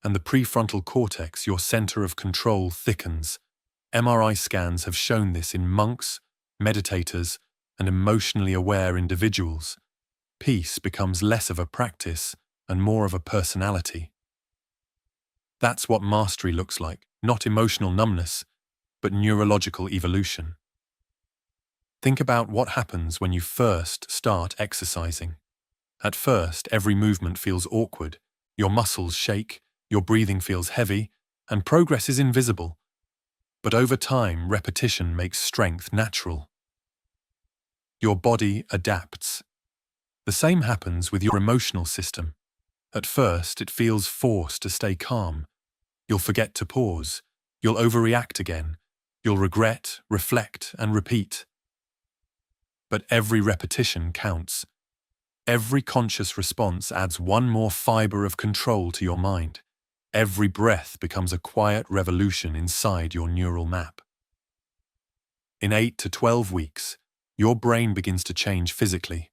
and the prefrontal cortex, your center of control, thickens. MRI scans have shown this in monks, meditators, and emotionally aware individuals. Peace becomes less of a practice and more of a personality. That's what mastery looks like, not emotional numbness, but neurological evolution. Think about what happens when you first start exercising. At first, every movement feels awkward. Your muscles shake, your breathing feels heavy, and progress is invisible. But over time, repetition makes strength natural. Your body adapts. The same happens with your emotional system. At first, it feels forced to stay calm. You'll forget to pause. You'll overreact again. You'll regret, reflect, and repeat. But every repetition counts. Every conscious response adds one more fiber of control to your mind. Every breath becomes a quiet revolution inside your neural map. In 8 to 12 weeks, your brain begins to change physically.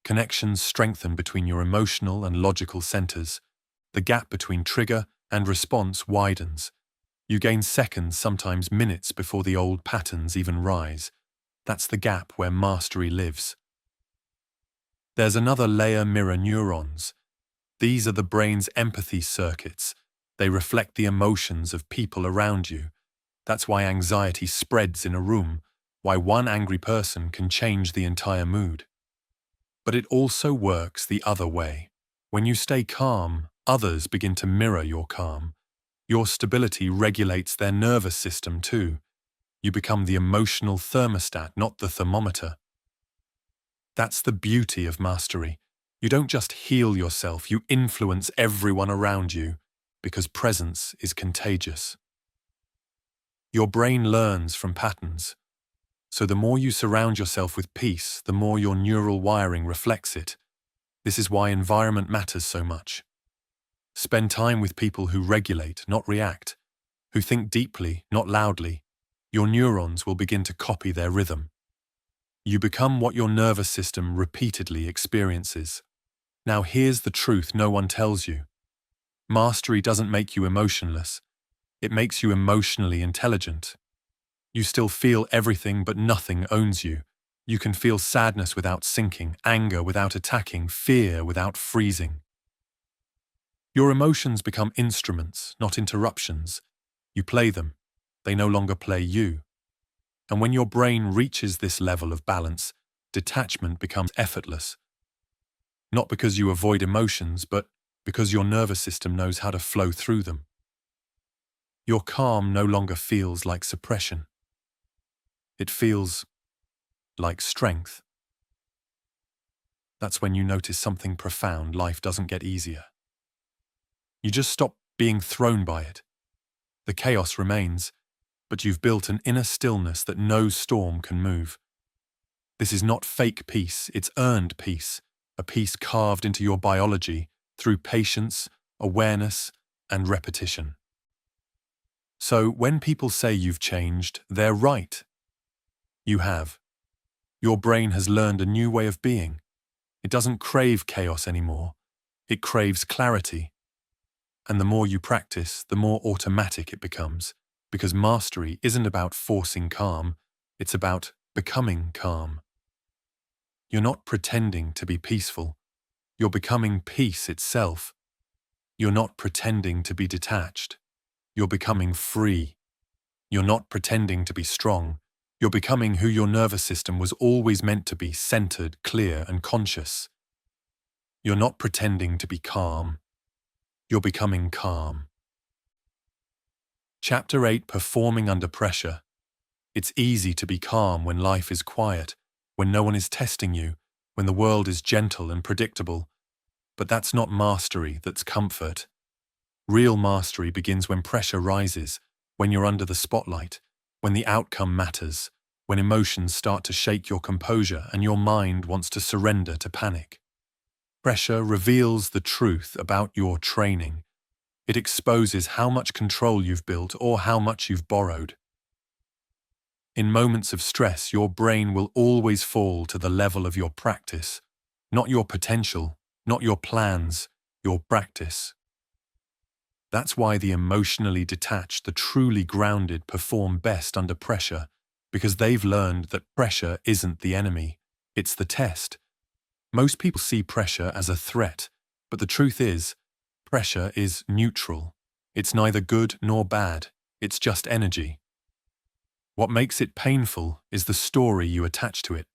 Connections strengthen between your emotional and logical centers. The gap between trigger and response widens. You gain seconds, sometimes minutes, before the old patterns even rise. That's the gap where mastery lives. There's another layer: mirror neurons. These are the brain's empathy circuits. They reflect the emotions of people around you. That's why anxiety spreads in a room, why one angry person can change the entire mood. But it also works the other way. When you stay calm, others begin to mirror your calm. Your stability regulates their nervous system too. You become the emotional thermostat, not the thermometer. That's the beauty of mastery. You don't just heal yourself, you influence everyone around you, because presence is contagious. Your brain learns from patterns. So the more you surround yourself with peace, the more your neural wiring reflects it. This is why environment matters so much. Spend time with people who regulate, not react, who think deeply, not loudly. Your neurons will begin to copy their rhythm. You become what your nervous system repeatedly experiences. Now here's the truth no one tells you. Mastery doesn't make you emotionless. It makes you emotionally intelligent. You still feel everything, but nothing owns you. You can feel sadness without sinking, anger without attacking, fear without freezing. Your emotions become instruments, not interruptions. You play them. They no longer play you. And when your brain reaches this level of balance, detachment becomes effortless. Not because you avoid emotions, but because your nervous system knows how to flow through them. Your calm no longer feels like suppression. It feels like strength. That's when you notice something profound. Life doesn't get easier. You just stop being thrown by it. The chaos remains, but you've built an inner stillness that no storm can move. This is not fake peace, it's earned peace, a peace carved into your biology through patience, awareness, and repetition. So when people say you've changed, they're right. You have. Your brain has learned a new way of being. It doesn't crave chaos anymore. It craves clarity. And the more you practice, the more automatic it becomes, because mastery isn't about forcing calm, it's about becoming calm. You're not pretending to be peaceful. You're becoming peace itself. You're not pretending to be detached. You're becoming free. You're not pretending to be strong. You're becoming who your nervous system was always meant to be: centered, clear, and conscious. You're not pretending to be calm. You're becoming calm. Chapter 8: Performing Under Pressure. It's easy to be calm when life is quiet, when no one is testing you, when the world is gentle and predictable. But that's not mastery, that's comfort. Real mastery begins when pressure rises, when you're under the spotlight, when the outcome matters, when emotions start to shake your composure and your mind wants to surrender to panic. Pressure reveals the truth about your training. It exposes how much control you've built or how much you've borrowed. In moments of stress, your brain will always fall to the level of your practice, not your potential, not your plans, your practice. That's why the emotionally detached, the truly grounded, perform best under pressure, because they've learned that pressure isn't the enemy, it's the test. Most people see pressure as a threat, but the truth is, pressure is neutral. It's neither good nor bad, it's just energy. What makes it painful is the story you attach to it.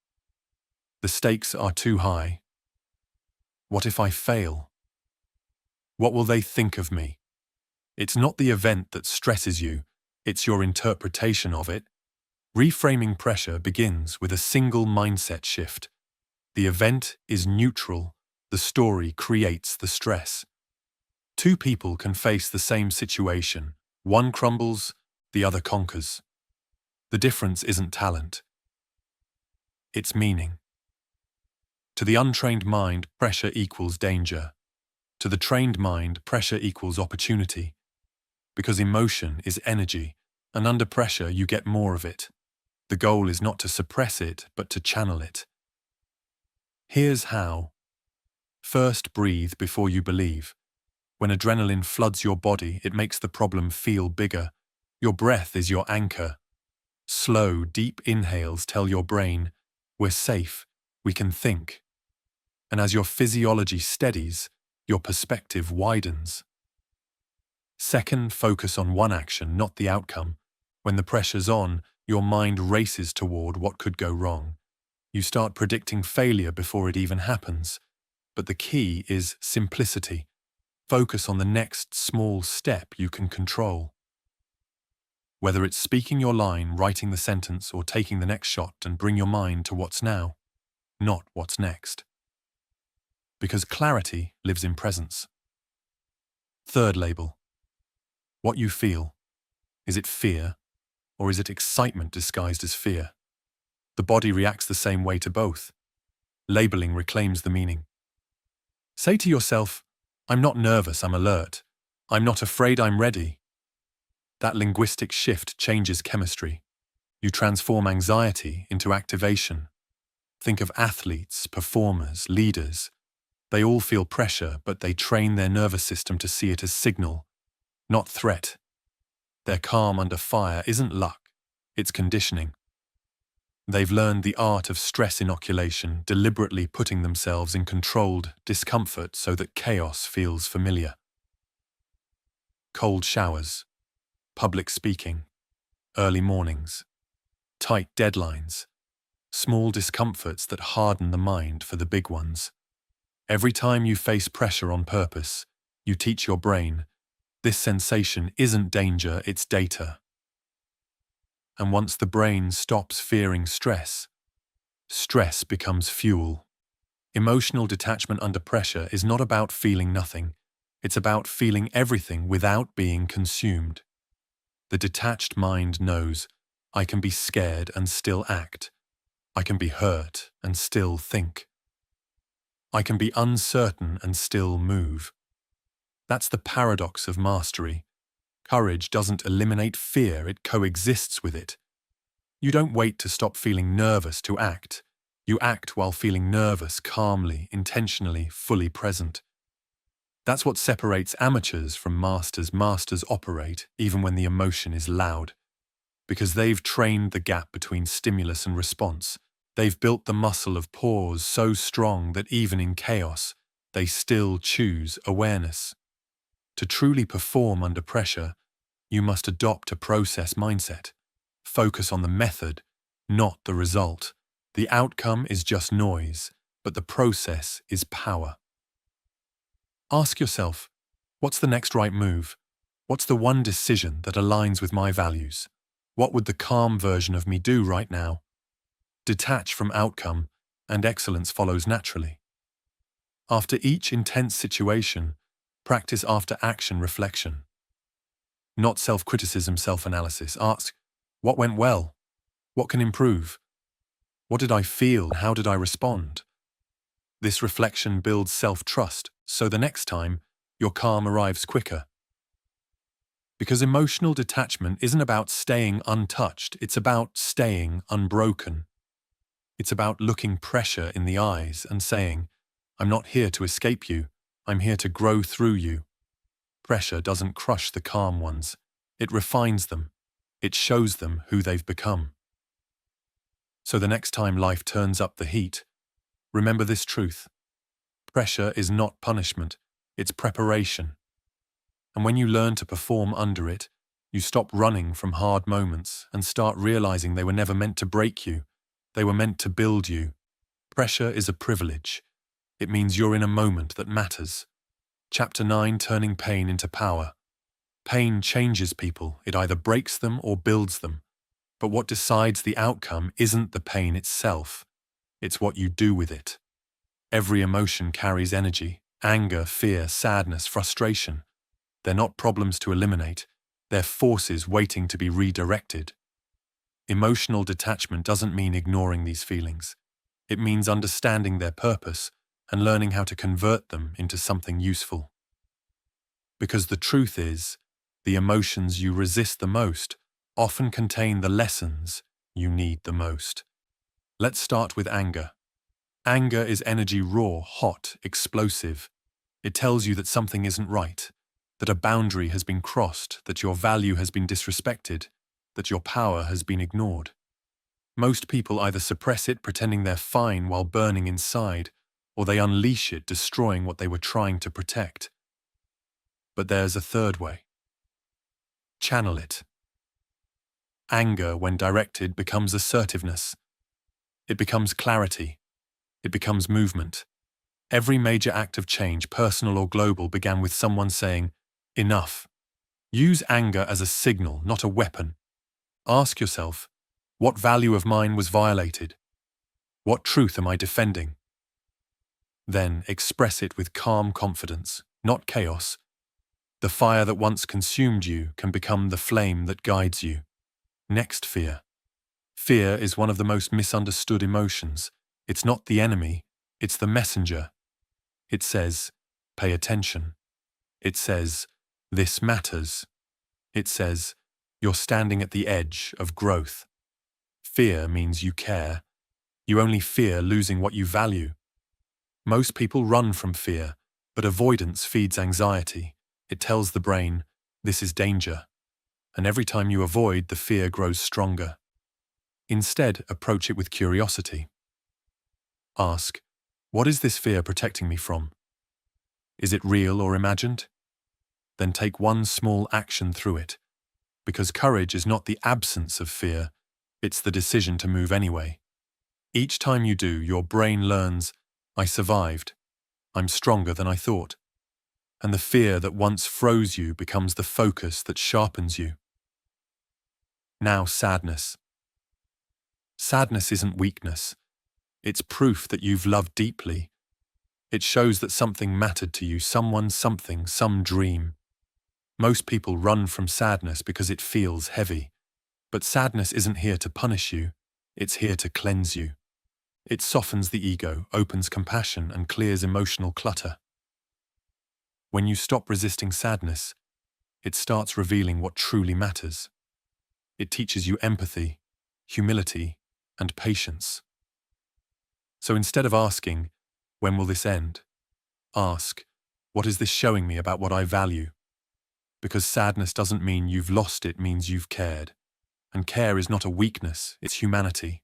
The stakes are too high. What if I fail? What will they think of me? It's not the event that stresses you, it's your interpretation of it. Reframing pressure begins with a single mindset shift. The event is neutral, the story creates the stress. Two people can face the same situation. One crumbles, the other conquers. The difference isn't talent. It's meaning. To the untrained mind, pressure equals danger. To the trained mind, pressure equals opportunity. Because emotion is energy, and under pressure you get more of it. The goal is not to suppress it, but to channel it. Here's how. First, breathe before you believe. When adrenaline floods your body, it makes the problem feel bigger. Your breath is your anchor. Slow, deep inhales tell your brain, we're safe, we can think. And as your physiology steadies, your perspective widens. Second, focus on one action, not the outcome. When the pressure's on, your mind races toward what could go wrong. You start predicting failure before it even happens. But the key is simplicity. Focus on the next small step you can control. Whether it's speaking your line, writing the sentence, or taking the next shot, and bring your mind to what's now, not what's next. Because clarity lives in presence. Third label. What you feel. Is it fear, or is it excitement disguised as fear? The body reacts the same way to both. Labeling reclaims the meaning. Say to yourself, I'm not nervous, I'm alert. I'm not afraid, I'm ready. That linguistic shift changes chemistry. You transform anxiety into activation. Think of athletes, performers, leaders. They all feel pressure, but they train their nervous system to see it as signal, not threat. Their calm under fire isn't luck, it's conditioning. They've learned the art of stress inoculation, deliberately putting themselves in controlled discomfort so that chaos feels familiar. Cold showers, public speaking, early mornings, tight deadlines, small discomforts that harden the mind for the big ones. Every time you face pressure on purpose, you teach your brain, this sensation isn't danger, it's data. And once the brain stops fearing stress, stress becomes fuel. Emotional detachment under pressure is not about feeling nothing, it's about feeling everything without being consumed. The detached mind knows, I can be scared and still act. I can be hurt and still think. I can be uncertain and still move. That's the paradox of mastery. Courage doesn't eliminate fear, it coexists with it. You don't wait to stop feeling nervous to act. You act while feeling nervous, calmly, intentionally, fully present. That's what separates amateurs from masters. Masters operate even when the emotion is loud, because they've trained the gap between stimulus and response. They've built the muscle of pause so strong that even in chaos, they still choose awareness. To truly perform under pressure, you must adopt a process mindset. Focus on the method, not the result. The outcome is just noise, but the process is power. Ask yourself, what's the next right move? What's the one decision that aligns with my values? What would the calm version of me do right now? Detach from outcome, and excellence follows naturally. After each intense situation, practice after-action reflection. Not self-criticism, self-analysis. Ask, what went well? What can improve? What did I feel? How did I respond? This reflection builds self-trust, so the next time, your calm arrives quicker. Because emotional detachment isn't about staying untouched, it's about staying unbroken. It's about looking pressure in the eyes and saying, I'm not here to escape you, I'm here to grow through you. Pressure doesn't crush the calm ones, it refines them, it shows them who they've become. So the next time life turns up the heat, remember this truth. Pressure is not punishment, it's preparation. And when you learn to perform under it, you stop running from hard moments and start realizing they were never meant to break you. They were meant to build you. Pressure is a privilege. It means you're in a moment that matters. Chapter 9, Turning Pain into Power. Pain changes people. It either breaks them or builds them. But what decides the outcome isn't the pain itself. It's what you do with it. Every emotion carries energy. Anger, fear, sadness, frustration. They're not problems to eliminate. They're forces waiting to be redirected. Emotional detachment doesn't mean ignoring these feelings. It means understanding their purpose and learning how to convert them into something useful. Because the truth is, the emotions you resist the most often contain the lessons you need the most. Let's start with anger. Anger is energy, raw, hot, explosive. It tells you that something isn't right, that a boundary has been crossed, that your value has been disrespected, that your power has been ignored. Most people either suppress it, pretending they're fine while burning inside, or they unleash it, destroying what they were trying to protect. But there's a third way. Channel it. Anger, when directed, becomes assertiveness. It becomes clarity. It becomes movement. Every major act of change, personal or global, began with someone saying, enough. Use anger as a signal, not a weapon. Ask yourself, what value of mine was violated? What truth am I defending? Then express it with calm confidence, not chaos. The fire that once consumed you can become the flame that guides you. Next, fear. Fear is one of the most misunderstood emotions. It's not the enemy, it's the messenger. It says, pay attention. It says, this matters. It says, you're standing at the edge of growth. Fear means you care. You only fear losing what you value. Most people run from fear, but avoidance feeds anxiety. It tells the brain, this is danger. And every time you avoid, the fear grows stronger. Instead, approach it with curiosity. Ask, what is this fear protecting me from? Is it real or imagined? Then take one small action through it. Because courage is not the absence of fear, it's the decision to move anyway. Each time you do, your brain learns, I survived. I'm stronger than I thought. And the fear that once froze you becomes the focus that sharpens you. Now, sadness. Sadness isn't weakness. It's proof that you've loved deeply. It shows that something mattered to you, someone, something, some dream. Most people run from sadness because it feels heavy. But sadness isn't here to punish you. It's here to cleanse you. It softens the ego, opens compassion, and clears emotional clutter. When you stop resisting sadness, it starts revealing what truly matters. It teaches you empathy, humility, and patience. So instead of asking, "When will this end?" ask, "What is this showing me about what I value?" Because sadness doesn't mean you've lost, it means you've cared. And care is not a weakness, it's humanity.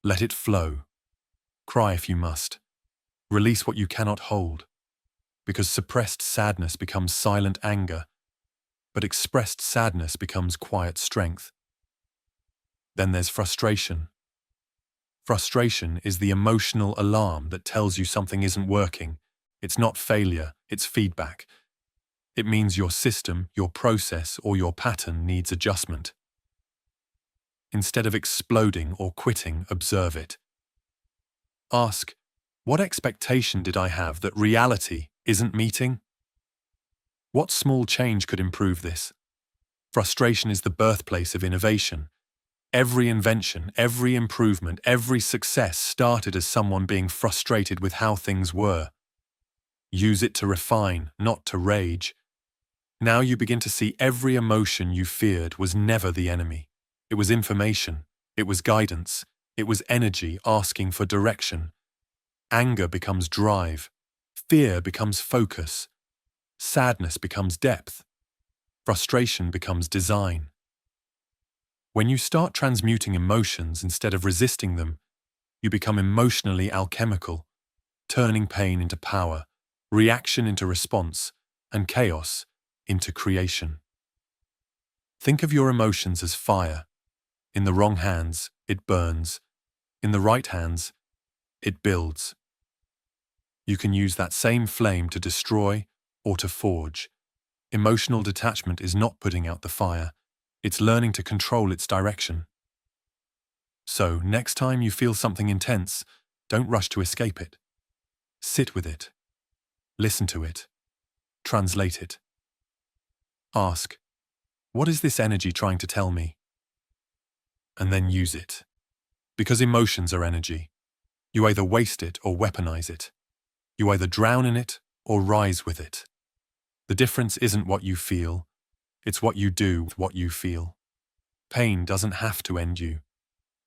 Let it flow. Cry if you must. Release what you cannot hold. Because suppressed sadness becomes silent anger, but expressed sadness becomes quiet strength. Then there's frustration. Frustration is the emotional alarm that tells you something isn't working. It's not failure, it's feedback. It means your system, your process, or your pattern needs adjustment. Instead of exploding or quitting, observe it. Ask, what expectation did I have that reality isn't meeting? What small change could improve this? Frustration is the birthplace of innovation. Every invention, every improvement, every success started as someone being frustrated with how things were. Use it to refine, not to rage. Now you begin to see every emotion you feared was never the enemy. It was information. It was guidance. It was energy asking for direction. Anger becomes drive. Fear becomes focus. Sadness becomes depth. Frustration becomes design. When you start transmuting emotions instead of resisting them, you become emotionally alchemical, turning pain into power, reaction into response, and chaos into creation. Think of your emotions as fire. In the wrong hands, it burns. In the right hands, it builds. You can use that same flame to destroy or to forge. Emotional detachment is not putting out the fire. It's learning to control its direction. So, next time you feel something intense, don't rush to escape it. Sit with it. Listen to it. Translate it. Ask, what is this energy trying to tell me? And then use it. Because emotions are energy. You either waste it or weaponize it. You either drown in it or rise with it. The difference isn't what you feel, it's what you do with what you feel. Pain doesn't have to end you.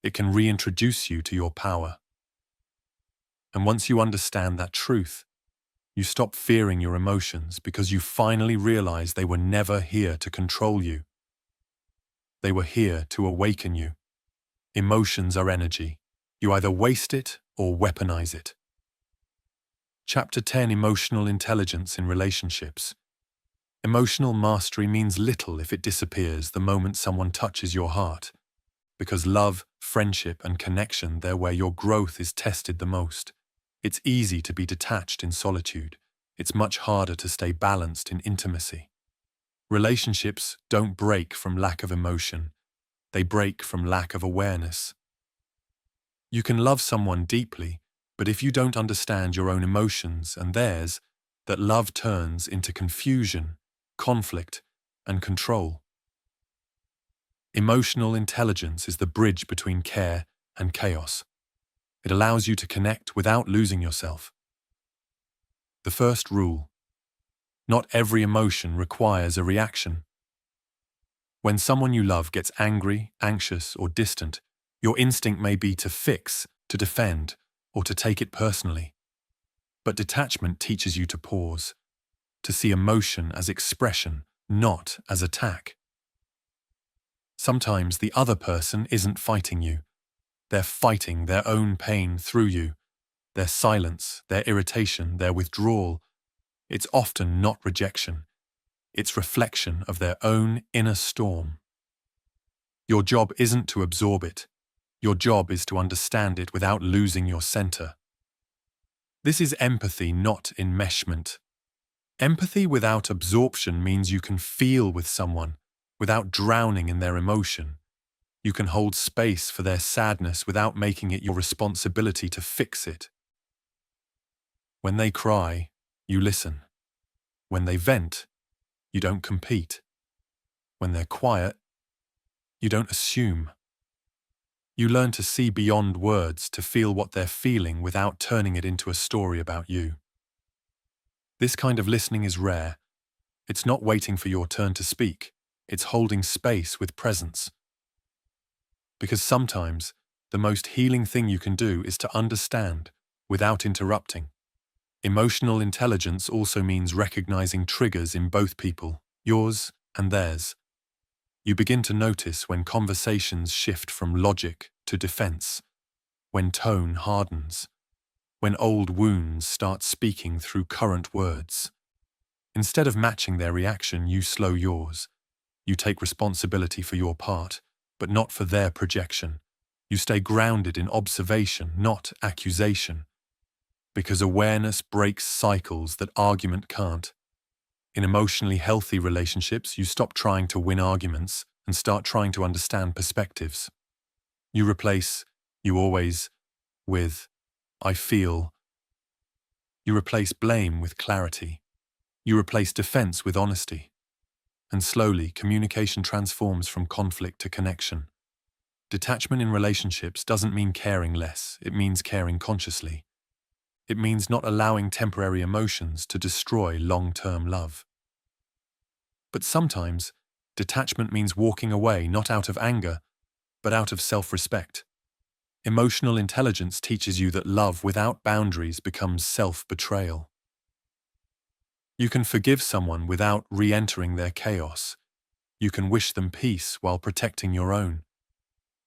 It can reintroduce you to your power. And once you understand that truth, you stop fearing your emotions because you finally realize they were never here to control you. They were here to awaken you. Emotions are energy. You either waste it or weaponize it. Chapter 10: Emotional Intelligence in Relationships. Emotional mastery means little if it disappears the moment someone touches your heart, because love, friendship, and connection, they're where your growth is tested the most. It's easy to be detached in solitude. It's much harder to stay balanced in intimacy. Relationships don't break from lack of emotion. They break from lack of awareness. You can love someone deeply, but if you don't understand your own emotions and theirs, that love turns into confusion, conflict, and control. Emotional intelligence is the bridge between care and chaos. It allows you to connect without losing yourself. The first rule: not every emotion requires a reaction. When someone you love gets angry, anxious, or distant, your instinct may be to fix, to defend, or to take it personally. But detachment teaches you to pause, to see emotion as expression, not as attack. Sometimes the other person isn't fighting you. They're fighting their own pain through you, their silence, their irritation, their withdrawal. It's often not rejection. It's reflection of their own inner storm. Your job isn't to absorb it. Your job is to understand it without losing your center. This is empathy, not enmeshment. Empathy without absorption means you can feel with someone without drowning in their emotion. You can hold space for their sadness without making it your responsibility to fix it. When they cry, you listen. When they vent, you don't compete. When they're quiet, you don't assume. You learn to see beyond words, to feel what they're feeling without turning it into a story about you. This kind of listening is rare, It's not waiting for your turn to speak. It's holding space with presence. Because sometimes, the most healing thing you can do is to understand without interrupting. Emotional intelligence also means recognizing triggers in both people, yours and theirs. You begin to notice when conversations shift from logic to defense, when tone hardens, when old wounds start speaking through current words. Instead of matching their reaction, you slow yours. You take responsibility for your part, but not for their projection. You stay grounded in observation, not accusation, because awareness breaks cycles that argument can't. In emotionally healthy relationships, you stop trying to win arguments and start trying to understand perspectives. You replace "you always" with "I feel." You replace blame with clarity. You replace defense with honesty. And slowly, communication transforms from conflict to connection. Detachment in relationships doesn't mean caring less, it means caring consciously. It means not allowing temporary emotions to destroy long-term love. But sometimes, detachment means walking away not out of anger, but out of self-respect. Emotional intelligence teaches you that love without boundaries becomes self-betrayal. You can forgive someone without re-entering their chaos. You can wish them peace while protecting your own.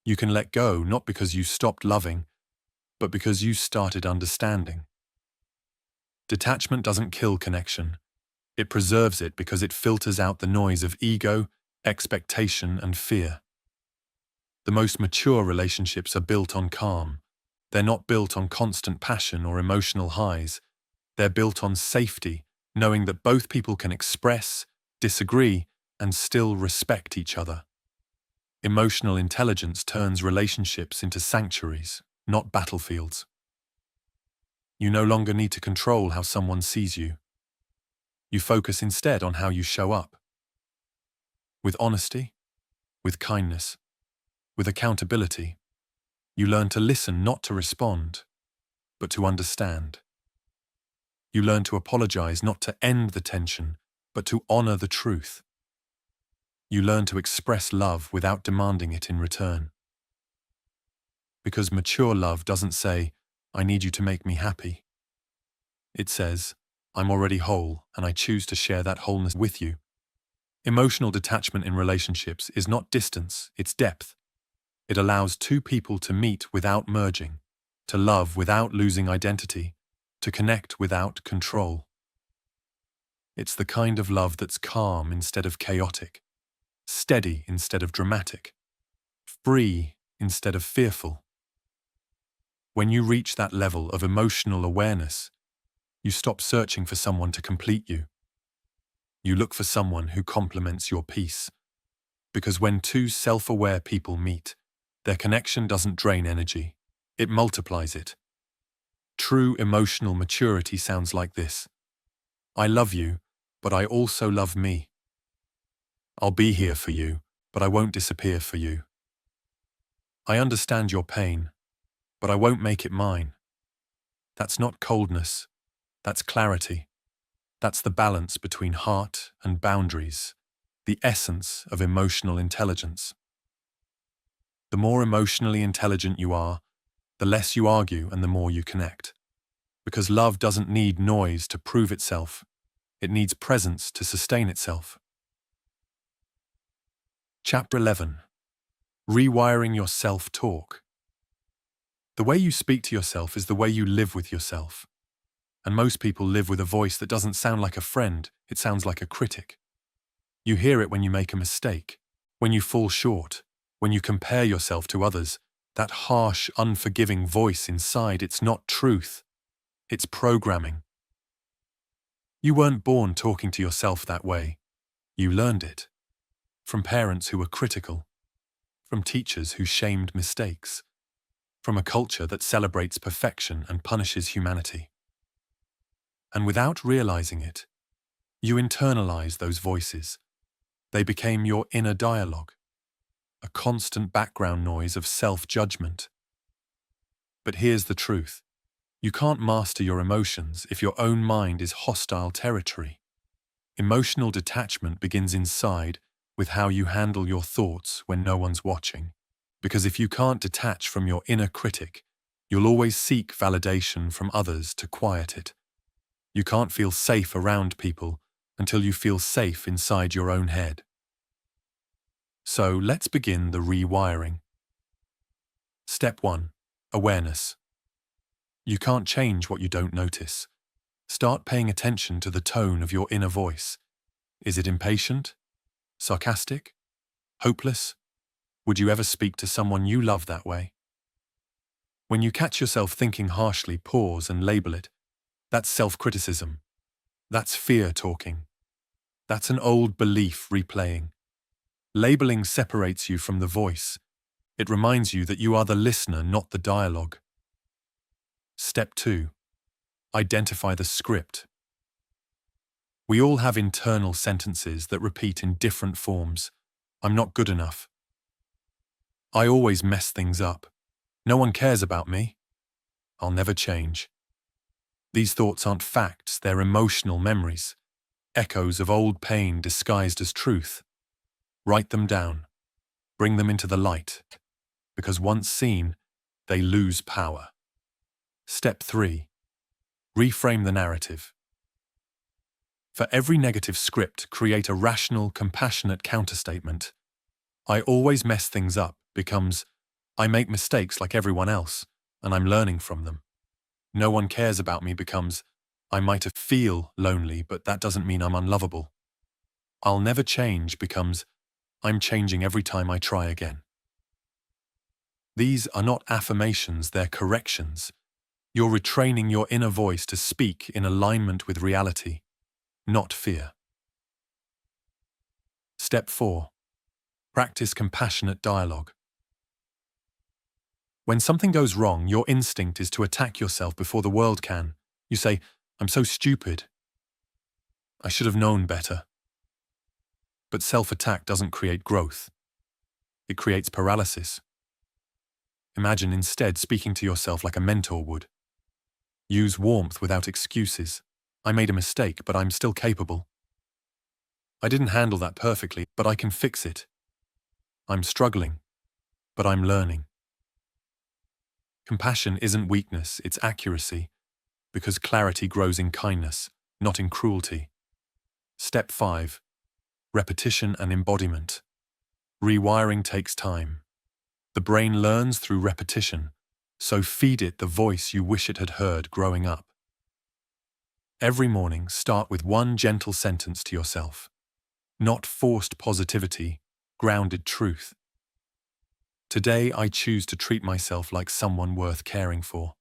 You can let go not because you stopped loving, but because you started understanding. Detachment doesn't kill connection. It preserves it because it filters out the noise of ego, expectation, and fear. The most mature relationships are built on calm. They're not built on constant passion or emotional highs. They're built on safety, knowing that both people can express, disagree, and still respect each other. Emotional intelligence turns relationships into sanctuaries, not battlefields. You no longer need to control how someone sees you. You focus instead on how you show up. With honesty, with kindness, with accountability, you learn to listen not to respond, but to understand. You learn to apologize not to end the tension, but to honor the truth. You learn to express love without demanding it in return. Because mature love doesn't say, "I need you to make me happy." It says, "I'm already whole, and I choose to share that wholeness with you." Emotional detachment in relationships is not distance, it's depth. It allows two people to meet without merging, to love without losing identity, to connect without control. It's the kind of love that's calm instead of chaotic, steady instead of dramatic, free instead of fearful. When you reach that level of emotional awareness, you stop searching for someone to complete you. You look for someone who complements your peace. Because when two self-aware people meet, their connection doesn't drain energy, it multiplies it. True emotional maturity sounds like this: I love you, but I also love me. I'll be here for you, but I won't disappear for you. I understand your pain, but I won't make it mine. That's not coldness, that's clarity. That's the balance between heart and boundaries, the essence of emotional intelligence. The more emotionally intelligent you are, the less you argue and the more you connect. Because love doesn't need noise to prove itself. It needs presence to sustain itself. Chapter 11. Rewiring your self-talk. The way you speak to yourself is the way you live with yourself. And most people live with a voice that doesn't sound like a friend, it sounds like a critic. You hear it when you make a mistake, when you fall short, when you compare yourself to others. That harsh, unforgiving voice inside, it's not truth. It's programming. You weren't born talking to yourself that way. You learned it. From parents who were critical. From teachers who shamed mistakes. From a culture that celebrates perfection and punishes humanity. And without realizing it, you internalize those voices. They became your inner dialogue, a constant background noise of self-judgment. But here's the truth. You can't master your emotions if your own mind is hostile territory. Emotional detachment begins inside with how you handle your thoughts when no one's watching. Because if you can't detach from your inner critic, you'll always seek validation from others to quiet it. You can't feel safe around people until you feel safe inside your own head. So let's begin the rewiring. Step 1. Awareness. You can't change what you don't notice. Start paying attention to the tone of your inner voice. Is it impatient? Sarcastic? Hopeless? Would you ever speak to someone you love that way? When you catch yourself thinking harshly, pause and label it. That's self-criticism. That's fear talking. That's an old belief replaying. Labeling separates you from the voice. It reminds you that you are the listener, not the dialogue. Step 2. Identify the script. We all have internal sentences that repeat in different forms. I'm not good enough. I always mess things up. No one cares about me. I'll never change. These thoughts aren't facts, they're emotional memories, echoes of old pain disguised as truth. Write them down. Bring them into the light, because once seen, they lose power. Step 3. Reframe the narrative. For every negative script, create a rational, compassionate counterstatement. I always mess things up becomes, I make mistakes like everyone else, and I'm learning from them. No one cares about me becomes, I might feel lonely, but that doesn't mean I'm unlovable. I'll never change becomes, I'm changing every time I try again. These are not affirmations, they're corrections. You're retraining your inner voice to speak in alignment with reality, not fear. Step 4. Practice compassionate dialogue. When something goes wrong, your instinct is to attack yourself before the world can. You say, I'm so stupid. I should have known better. But self-attack doesn't create growth. It creates paralysis. Imagine instead speaking to yourself like a mentor would. Use warmth without excuses. I made a mistake, but I'm still capable. I didn't handle that perfectly, but I can fix it. I'm struggling, but I'm learning. Compassion isn't weakness, it's accuracy, because clarity grows in kindness, not in cruelty. Step 5. Repetition and embodiment. Rewiring takes time. The brain learns through repetition, so feed it the voice you wish it had heard growing up. Every morning, start with one gentle sentence to yourself. Not forced positivity, grounded truth. Today, I choose to treat myself like someone worth caring for.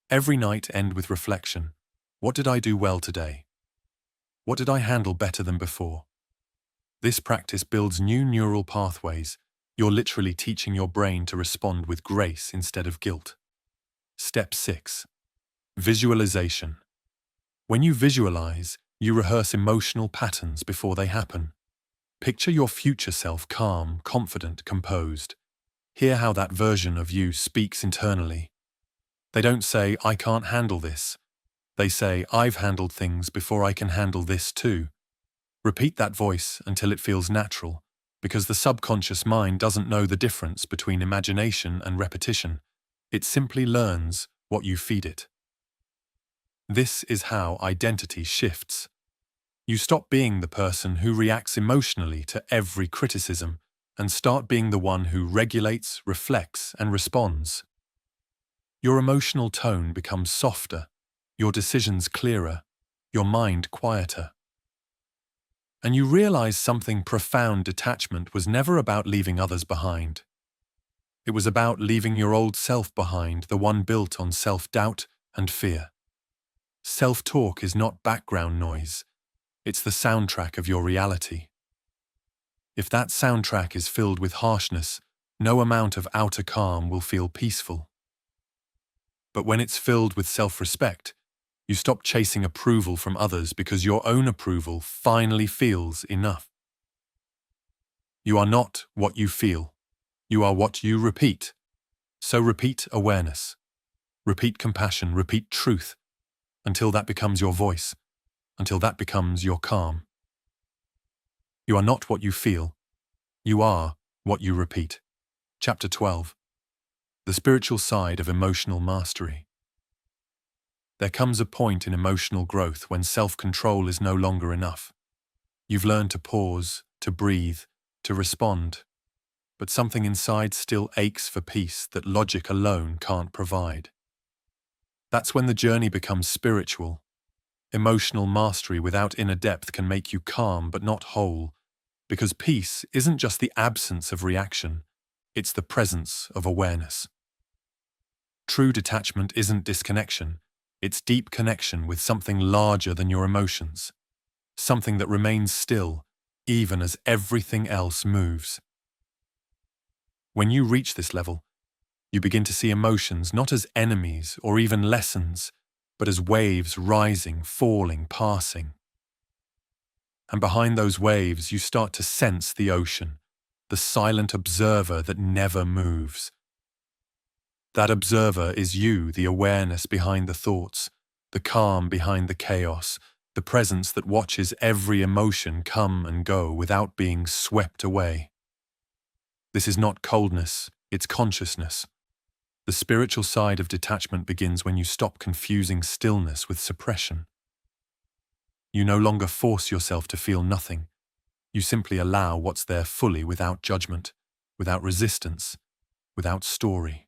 Every night, end with reflection. What did I do well today? What did I handle better than before? This practice builds new neural pathways. You're literally teaching your brain to respond with grace instead of guilt. Step 6. Visualization. When you visualize, you rehearse emotional patterns before they happen. Picture your future self calm, confident, composed. Hear how that version of you speaks internally. They don't say, I can't handle this. They say, I've handled things before I can handle this too. Repeat that voice until it feels natural, because the subconscious mind doesn't know the difference between imagination and repetition. It simply learns what you feed it. This is how identity shifts. You stop being the person who reacts emotionally to every criticism and start being the one who regulates, reflects, and responds. Your emotional tone becomes softer, your decisions clearer, your mind quieter. And you realize something profound. Detachment was never about leaving others behind. It was about leaving your old self behind, the one built on self-doubt and fear. Self-talk is not background noise. It's the soundtrack of your reality. If that soundtrack is filled with harshness, no amount of outer calm will feel peaceful. But when it's filled with self-respect, you stop chasing approval from others because your own approval finally feels enough. You are not what you feel. You are what you repeat. So repeat awareness. Repeat compassion. Repeat truth until that becomes your voice. until that becomes your calm. You are not what you feel. You are what you repeat. Chapter 12. The spiritual side of emotional mastery. There comes a point in emotional growth when self-control is no longer enough. You've learned to pause, to breathe, to respond, but something inside still aches for peace that logic alone can't provide. That's when the journey becomes spiritual. Emotional mastery without inner depth can make you calm but not whole, because peace isn't just the absence of reaction, it's the presence of awareness. True detachment isn't disconnection, it's deep connection with something larger than your emotions, something that remains still, even as everything else moves. When you reach this level, you begin to see emotions not as enemies or even lessons, but as waves rising, falling, passing. And behind those waves, you start to sense the ocean, the silent observer that never moves. That observer is you, the awareness behind the thoughts, the calm behind the chaos, the presence that watches every emotion come and go without being swept away. This is not coldness, it's consciousness. The spiritual side of detachment begins when you stop confusing stillness with suppression. You no longer force yourself to feel nothing. You simply allow what's there fully without judgment, without resistance, without story.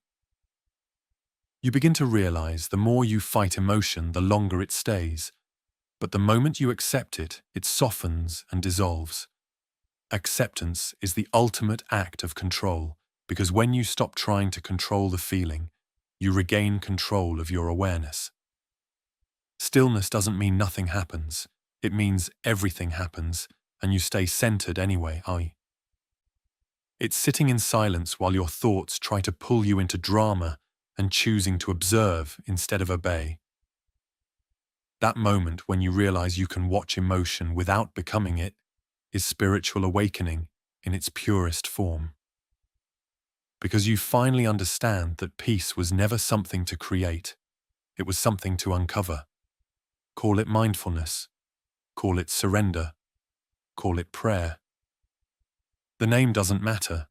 You begin to realize the more you fight emotion, the longer it stays. But the moment you accept it, it softens and dissolves. Acceptance is the ultimate act of control, because when you stop trying to control the feeling, you regain control of your awareness. Stillness doesn't mean nothing happens. It means everything happens, and you stay centered anyway. It's sitting in silence while your thoughts try to pull you into drama and choosing to observe instead of obey. That moment when you realize you can watch emotion without becoming it is spiritual awakening in its purest form. Because you finally understand that peace was never something to create, it was something to uncover. Call it mindfulness, call it surrender, call it prayer. The name doesn't matter.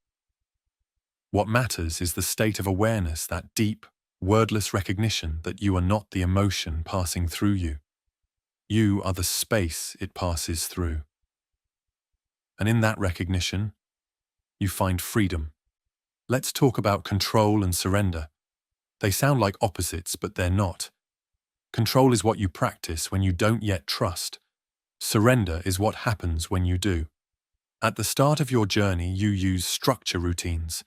What matters is the state of awareness, that deep, wordless recognition that you are not the emotion passing through you. You are the space it passes through. And in that recognition, you find freedom. Let's talk about control and surrender. They sound like opposites, but they're not. Control is what you practice when you don't yet trust. Surrender is what happens when you do. At the start of your journey, you use structure routines,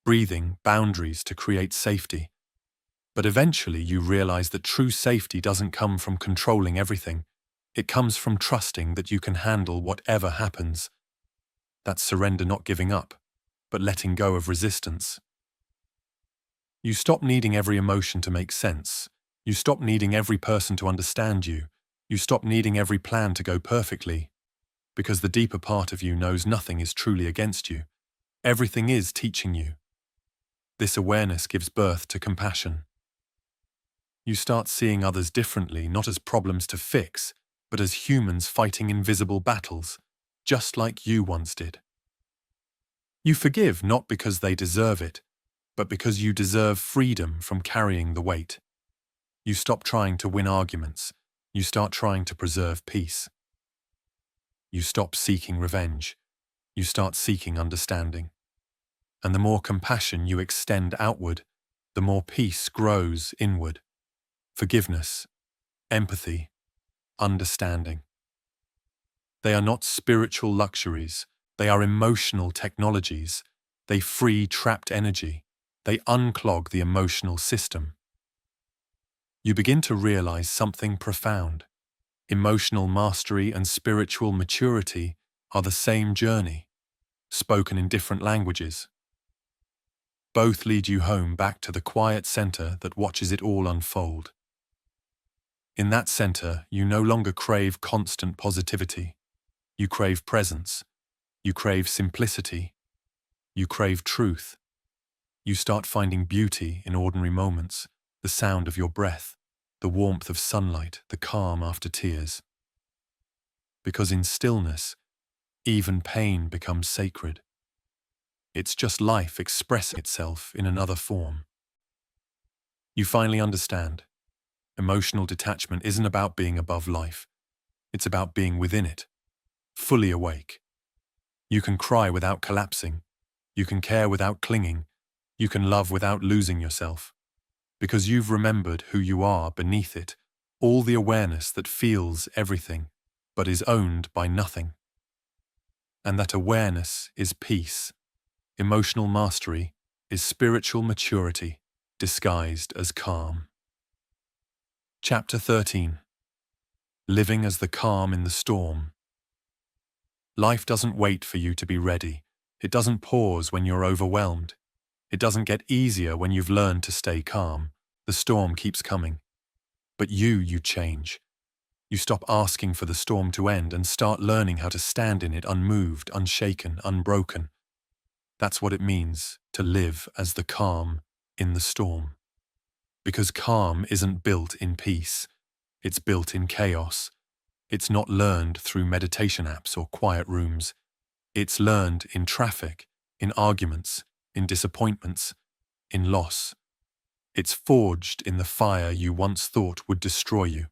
breathing, boundaries to create safety. But eventually you realize that true safety doesn't come from controlling everything. It comes from trusting that you can handle whatever happens. That's surrender, not giving up, but letting go of resistance. You stop needing every emotion to make sense. You stop needing every person to understand you. You stop needing every plan to go perfectly. Because the deeper part of you knows nothing is truly against you. Everything is teaching you. This awareness gives birth to compassion. You start seeing others differently, not as problems to fix, but as humans fighting invisible battles, just like you once did. You forgive not because they deserve it, but because you deserve freedom from carrying the weight. You stop trying to win arguments. You start trying to preserve peace. You stop seeking revenge. You start seeking understanding. And the more compassion you extend outward, the more peace grows inward. Forgiveness, empathy, understanding. They are not spiritual luxuries. They are emotional technologies. They free trapped energy. They unclog the emotional system. You begin to realize something profound. Emotional mastery and spiritual maturity are the same journey, spoken in different languages. Both lead you home back to the quiet center that watches it all unfold. In that center, you no longer crave constant positivity. You crave presence. You crave simplicity. You crave truth. You start finding beauty in ordinary moments, the sound of your breath, the warmth of sunlight, the calm after tears. because in stillness, even pain becomes sacred. It's just life expressing itself in another form. You finally understand. Emotional detachment isn't about being above life. It's about being within it, fully awake. You can cry without collapsing. You can care without clinging. You can love without losing yourself. Because you've remembered who you are beneath it, all the awareness that feels everything, but is owned by nothing. And that awareness is peace. Emotional mastery is spiritual maturity disguised as calm. Chapter 13. Living as the calm in the storm. Life doesn't wait for you to be ready. It doesn't pause when you're overwhelmed. It doesn't get easier when you've learned to stay calm. The storm keeps coming. But you change. You stop asking for the storm to end and start learning how to stand in it unmoved, unshaken, unbroken. That's what it means to live as the calm in the storm. Because calm isn't built in peace. It's built in chaos. It's not learned through meditation apps or quiet rooms. It's learned in traffic, in arguments, in disappointments, in loss. It's forged in the fire you once thought would destroy you.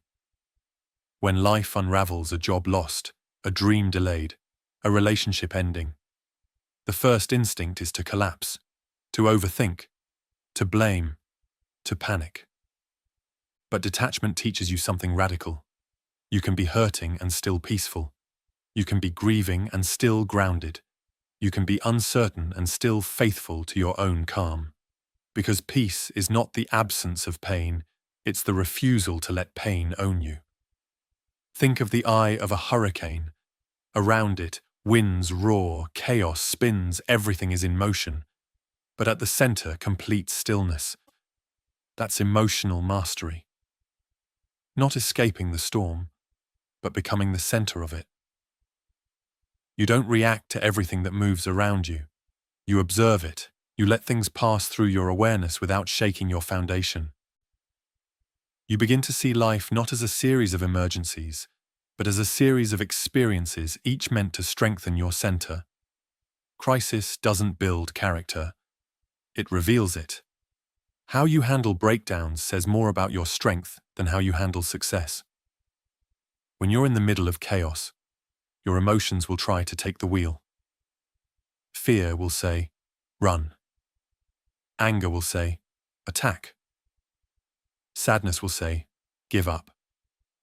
When life unravels, a job lost, a dream delayed, a relationship ending, the first instinct is to collapse, to overthink, to blame, to panic. But detachment teaches you something radical. You can be hurting and still peaceful. You can be grieving and still grounded. You can be uncertain and still faithful to your own calm. Because peace is not the absence of pain, it's the refusal to let pain own you. Think of the eye of a hurricane. Around it, winds roar, chaos spins, everything is in motion. But at the center, complete stillness. That's emotional mastery. Not escaping the storm, but becoming the center of it. You don't react to everything that moves around you. You observe it. You let things pass through your awareness without shaking your foundation. You begin to see life not as a series of emergencies, but as a series of experiences, each meant to strengthen your center. Crisis doesn't build character. It reveals it. How you handle breakdowns says more about your strength than how you handle success. When you're in the middle of chaos, your emotions will try to take the wheel. Fear will say, run. Anger will say, attack. Sadness will say, give up.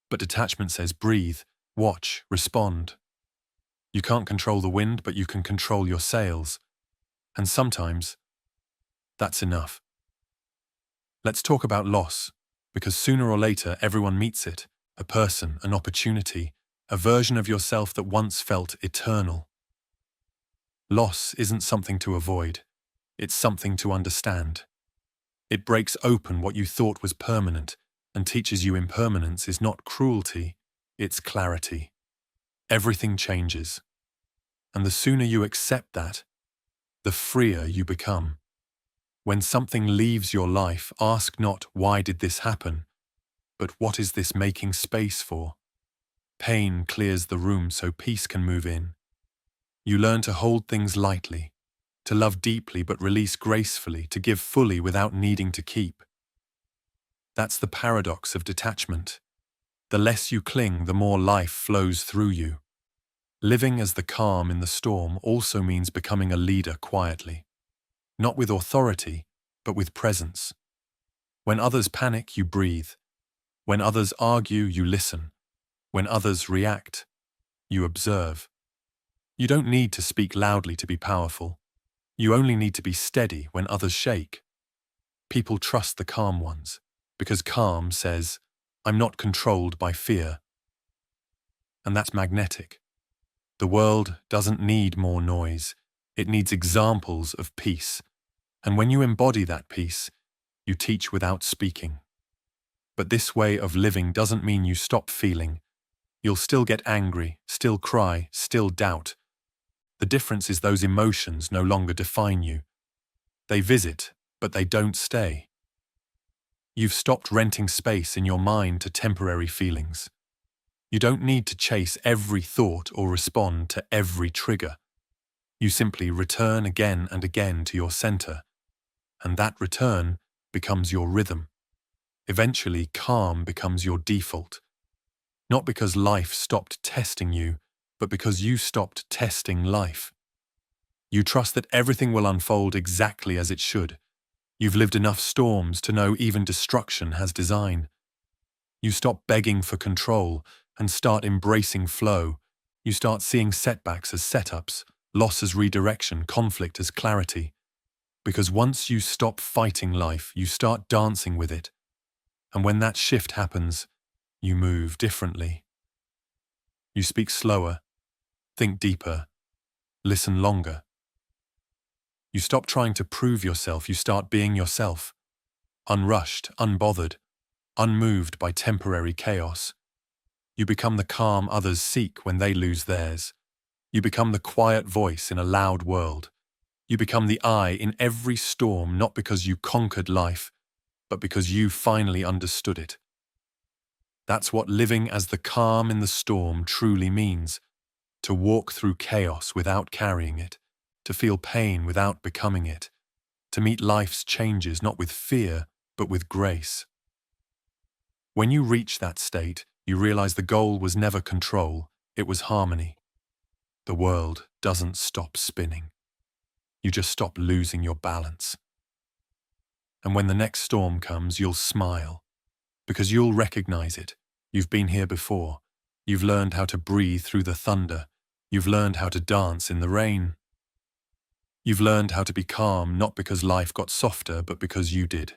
But detachment says, breathe, watch, respond. You can't control the wind, but you can control your sails. And sometimes, that's enough. Let's talk about loss, because sooner or later everyone meets it, a person, an opportunity, a version of yourself that once felt eternal. Loss isn't something to avoid, it's something to understand. It breaks open what you thought was permanent and teaches you impermanence is not cruelty, it's clarity. Everything changes. And the sooner you accept that, the freer you become. When something leaves your life, ask not, why did this happen? But what is this making space for? Pain clears the room so peace can move in. You learn to hold things lightly, to love deeply but release gracefully, to give fully without needing to keep. That's the paradox of detachment. The less you cling, the more life flows through you. Living as the calm in the storm also means becoming a leader quietly. Not with authority, but with presence. When others panic, you breathe. When others argue, you listen. When others react, you observe. You don't need to speak loudly to be powerful. You only need to be steady when others shake. People trust the calm ones, because calm says, I'm not controlled by fear. And that's magnetic. The world doesn't need more noise. It needs examples of peace. And when you embody that peace, you teach without speaking. But this way of living doesn't mean you stop feeling. You'll still get angry, still cry, still doubt. The difference is those emotions no longer define you. They visit, but they don't stay. You've stopped renting space in your mind to temporary feelings. You don't need to chase every thought or respond to every trigger. You simply return again and again to your center, and that return becomes your rhythm. Eventually, calm becomes your default. Not because life stopped testing you, but because you stopped testing life. You trust that everything will unfold exactly as it should. You've lived enough storms to know even destruction has design. You stop begging for control and start embracing flow. You start seeing setbacks as setups, loss as redirection, conflict as clarity. Because once you stop fighting life, you start dancing with it. And when that shift happens, you move differently. You speak slower, think deeper, listen longer. You stop trying to prove yourself, you start being yourself. Unrushed, unbothered, unmoved by temporary chaos. You become the calm others seek when they lose theirs. You become the quiet voice in a loud world. You become the eye in every storm, not because you conquered life, but because you finally understood it. That's what living as the calm in the storm truly means. To walk through chaos without carrying it, to feel pain without becoming it, to meet life's changes not with fear, but with grace. When you reach that state, you realize the goal was never control, it was harmony. The world doesn't stop spinning. You just stop losing your balance. And when the next storm comes, you'll smile, because you'll recognize it. You've been here before. You've learned how to breathe through the thunder. You've learned how to dance in the rain. You've learned how to be calm not because life got softer, but because you did.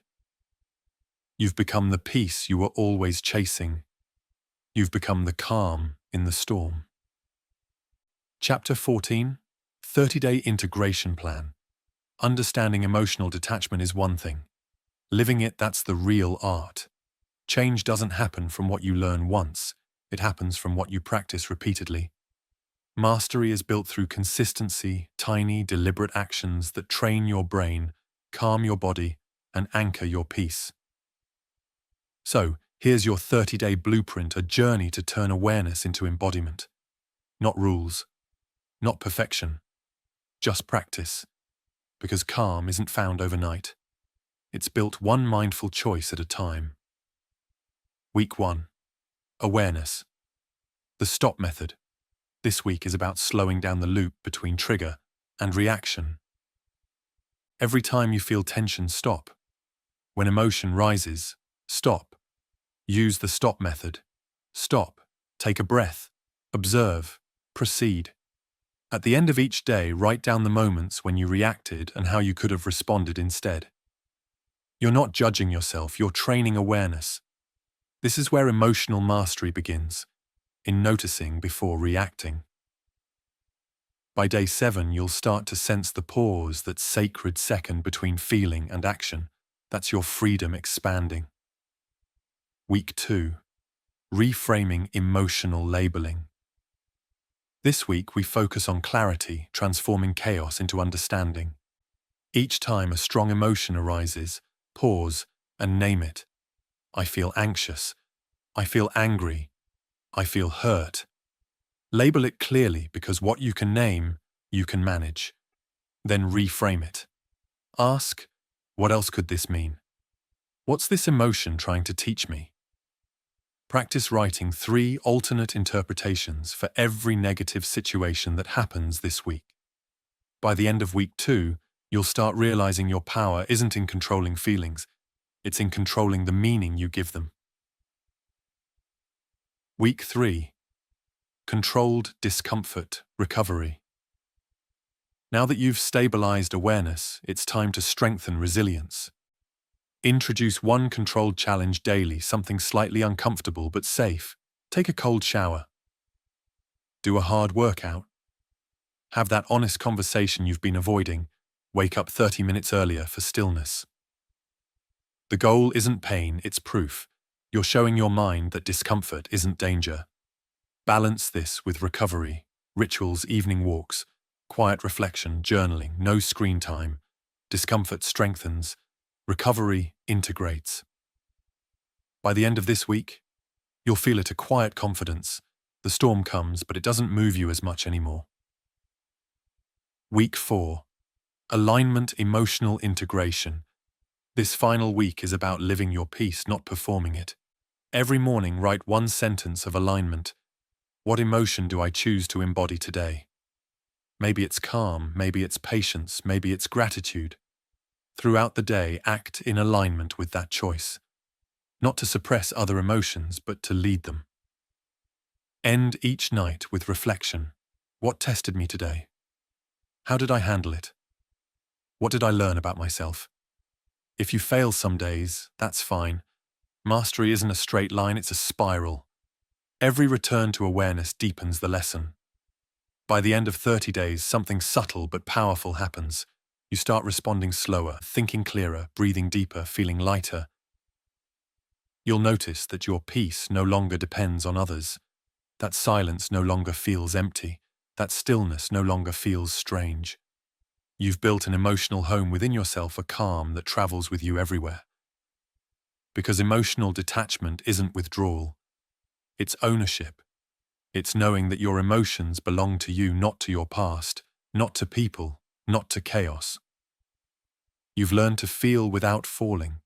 You've become the peace you were always chasing. You've become the calm in the storm. Chapter 14, 30-Day Integration Plan. Understanding emotional detachment is one thing. Living it, that's the real art. Change doesn't happen from what you learn once. It happens from what you practice repeatedly. Mastery is built through consistency, tiny, deliberate actions that train your brain, calm your body, and anchor your peace. So, here's your 30-day blueprint, a journey to turn awareness into embodiment. Not rules, not perfection, just practice. Because calm isn't found overnight. It's built one mindful choice at a time. Week 1. Awareness. The stop method. This week is about slowing down the loop between trigger and reaction. Every time you feel tension, stop. When emotion rises, stop. Use the stop method. Stop. Take a breath. Observe. Proceed. At the end of each day, write down the moments when you reacted and how you could have responded instead. You're not judging yourself, you're training awareness. This is where emotional mastery begins, in noticing before reacting. By day 7, you'll start to sense the pause, that sacred second between feeling and action. That's your freedom expanding. Week 2. Reframing emotional labeling. This week we focus on clarity, transforming chaos into understanding. Each time a strong emotion arises, pause and name it. I feel anxious. I feel angry. I feel hurt. Label it clearly, because what you can name, you can manage. Then reframe it. Ask, what else could this mean? What's this emotion trying to teach me? Practice writing 3 alternate interpretations for every negative situation that happens this week. By the end of week 2, you'll start realizing your power isn't in controlling feelings, it's in controlling the meaning you give them. Week 3. Controlled discomfort recovery. Now that you've stabilized awareness, it's time to strengthen resilience. Introduce one controlled challenge daily, something slightly uncomfortable but safe. Take a cold shower. Do a hard workout. Have that honest conversation you've been avoiding. Wake up 30 minutes earlier for stillness. The goal isn't pain, it's proof. You're showing your mind that discomfort isn't danger. Balance this with recovery, rituals, evening walks, quiet reflection, journaling, no screen time. Discomfort strengthens, recovery integrates. By the end of this week, You'll feel it, a quiet confidence. The storm comes, but it doesn't move you as much anymore. Week 4. Alignment, emotional integration. This final week is about living your peace, not performing it. Every morning, write one sentence of alignment. What emotion do I choose to embody today? Maybe it's calm, maybe it's patience, maybe it's gratitude. Throughout the day, act in alignment with that choice. Not to suppress other emotions, but to lead them. End each night with reflection. What tested me today? How did I handle it? What did I learn about myself? If you fail some days, that's fine. Mastery isn't a straight line, it's a spiral. Every return to awareness deepens the lesson. By the end of 30 days, something subtle but powerful happens. You start responding slower, thinking clearer, breathing deeper, feeling lighter. You'll notice that your peace no longer depends on others. That silence no longer feels empty. That stillness no longer feels strange. You've built an emotional home within yourself, a calm that travels with you everywhere. Because emotional detachment isn't withdrawal. It's ownership. It's knowing that your emotions belong to you, not to your past, not to people, not to chaos. You've learned to feel without falling,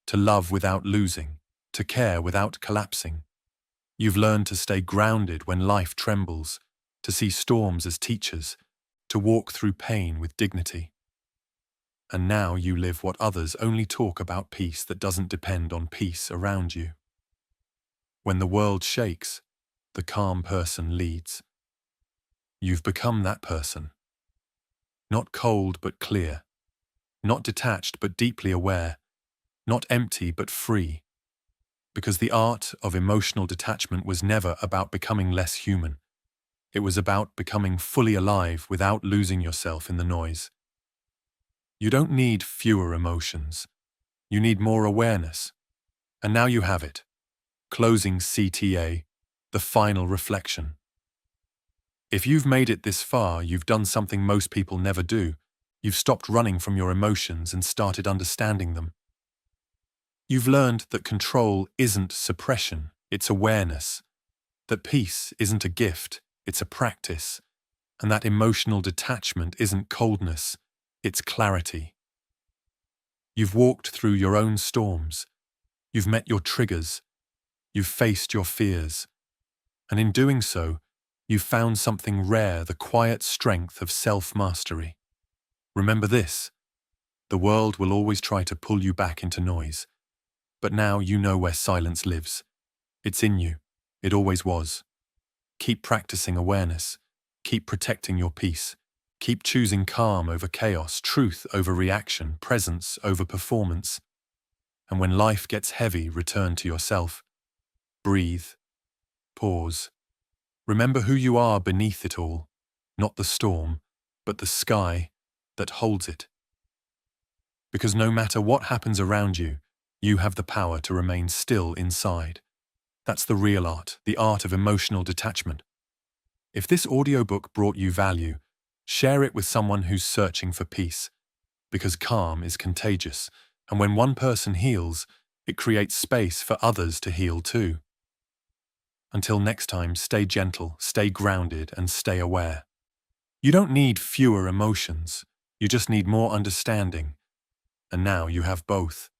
to love without losing, to care without collapsing. You've learned to stay grounded when life trembles, to see storms as teachers, to walk through pain with dignity. And now you live what others only talk about, peace that doesn't depend on peace around you. When the world shakes, the calm person leads. You've become that person. Not cold but clear. Not detached but deeply aware. Not empty but free. Because the art of emotional detachment was never about becoming less human. It was about becoming fully alive without losing yourself in the noise. You don't need fewer emotions. You need more awareness. And now you have it. Closing CTA, the final reflection. If you've made it this far, you've done something most people never do. You've stopped running from your emotions and started understanding them. You've learned that control isn't suppression, it's awareness. That peace isn't a gift, it's a practice. And that emotional detachment isn't coldness, it's clarity. You've walked through your own storms. You've met your triggers. You've faced your fears. And in doing so, you've found something rare, the quiet strength of self-mastery. Remember this: the world will always try to pull you back into noise. But now you know where silence lives. It's in you. It always was. Keep practicing awareness. Keep protecting your peace. Keep choosing calm over chaos, truth over reaction, presence over performance. And when life gets heavy, return to yourself. Breathe. Pause. Remember who you are beneath it all. Not the storm, but the sky that holds it. Because no matter what happens around you, you have the power to remain still inside. That's the real art, the art of emotional detachment. If this audiobook brought you value, share it with someone who's searching for peace. Because calm is contagious, and when one person heals, it creates space for others to heal too. Until next time, stay gentle, stay grounded, and stay aware. You don't need fewer emotions, you just need more understanding. And now you have both.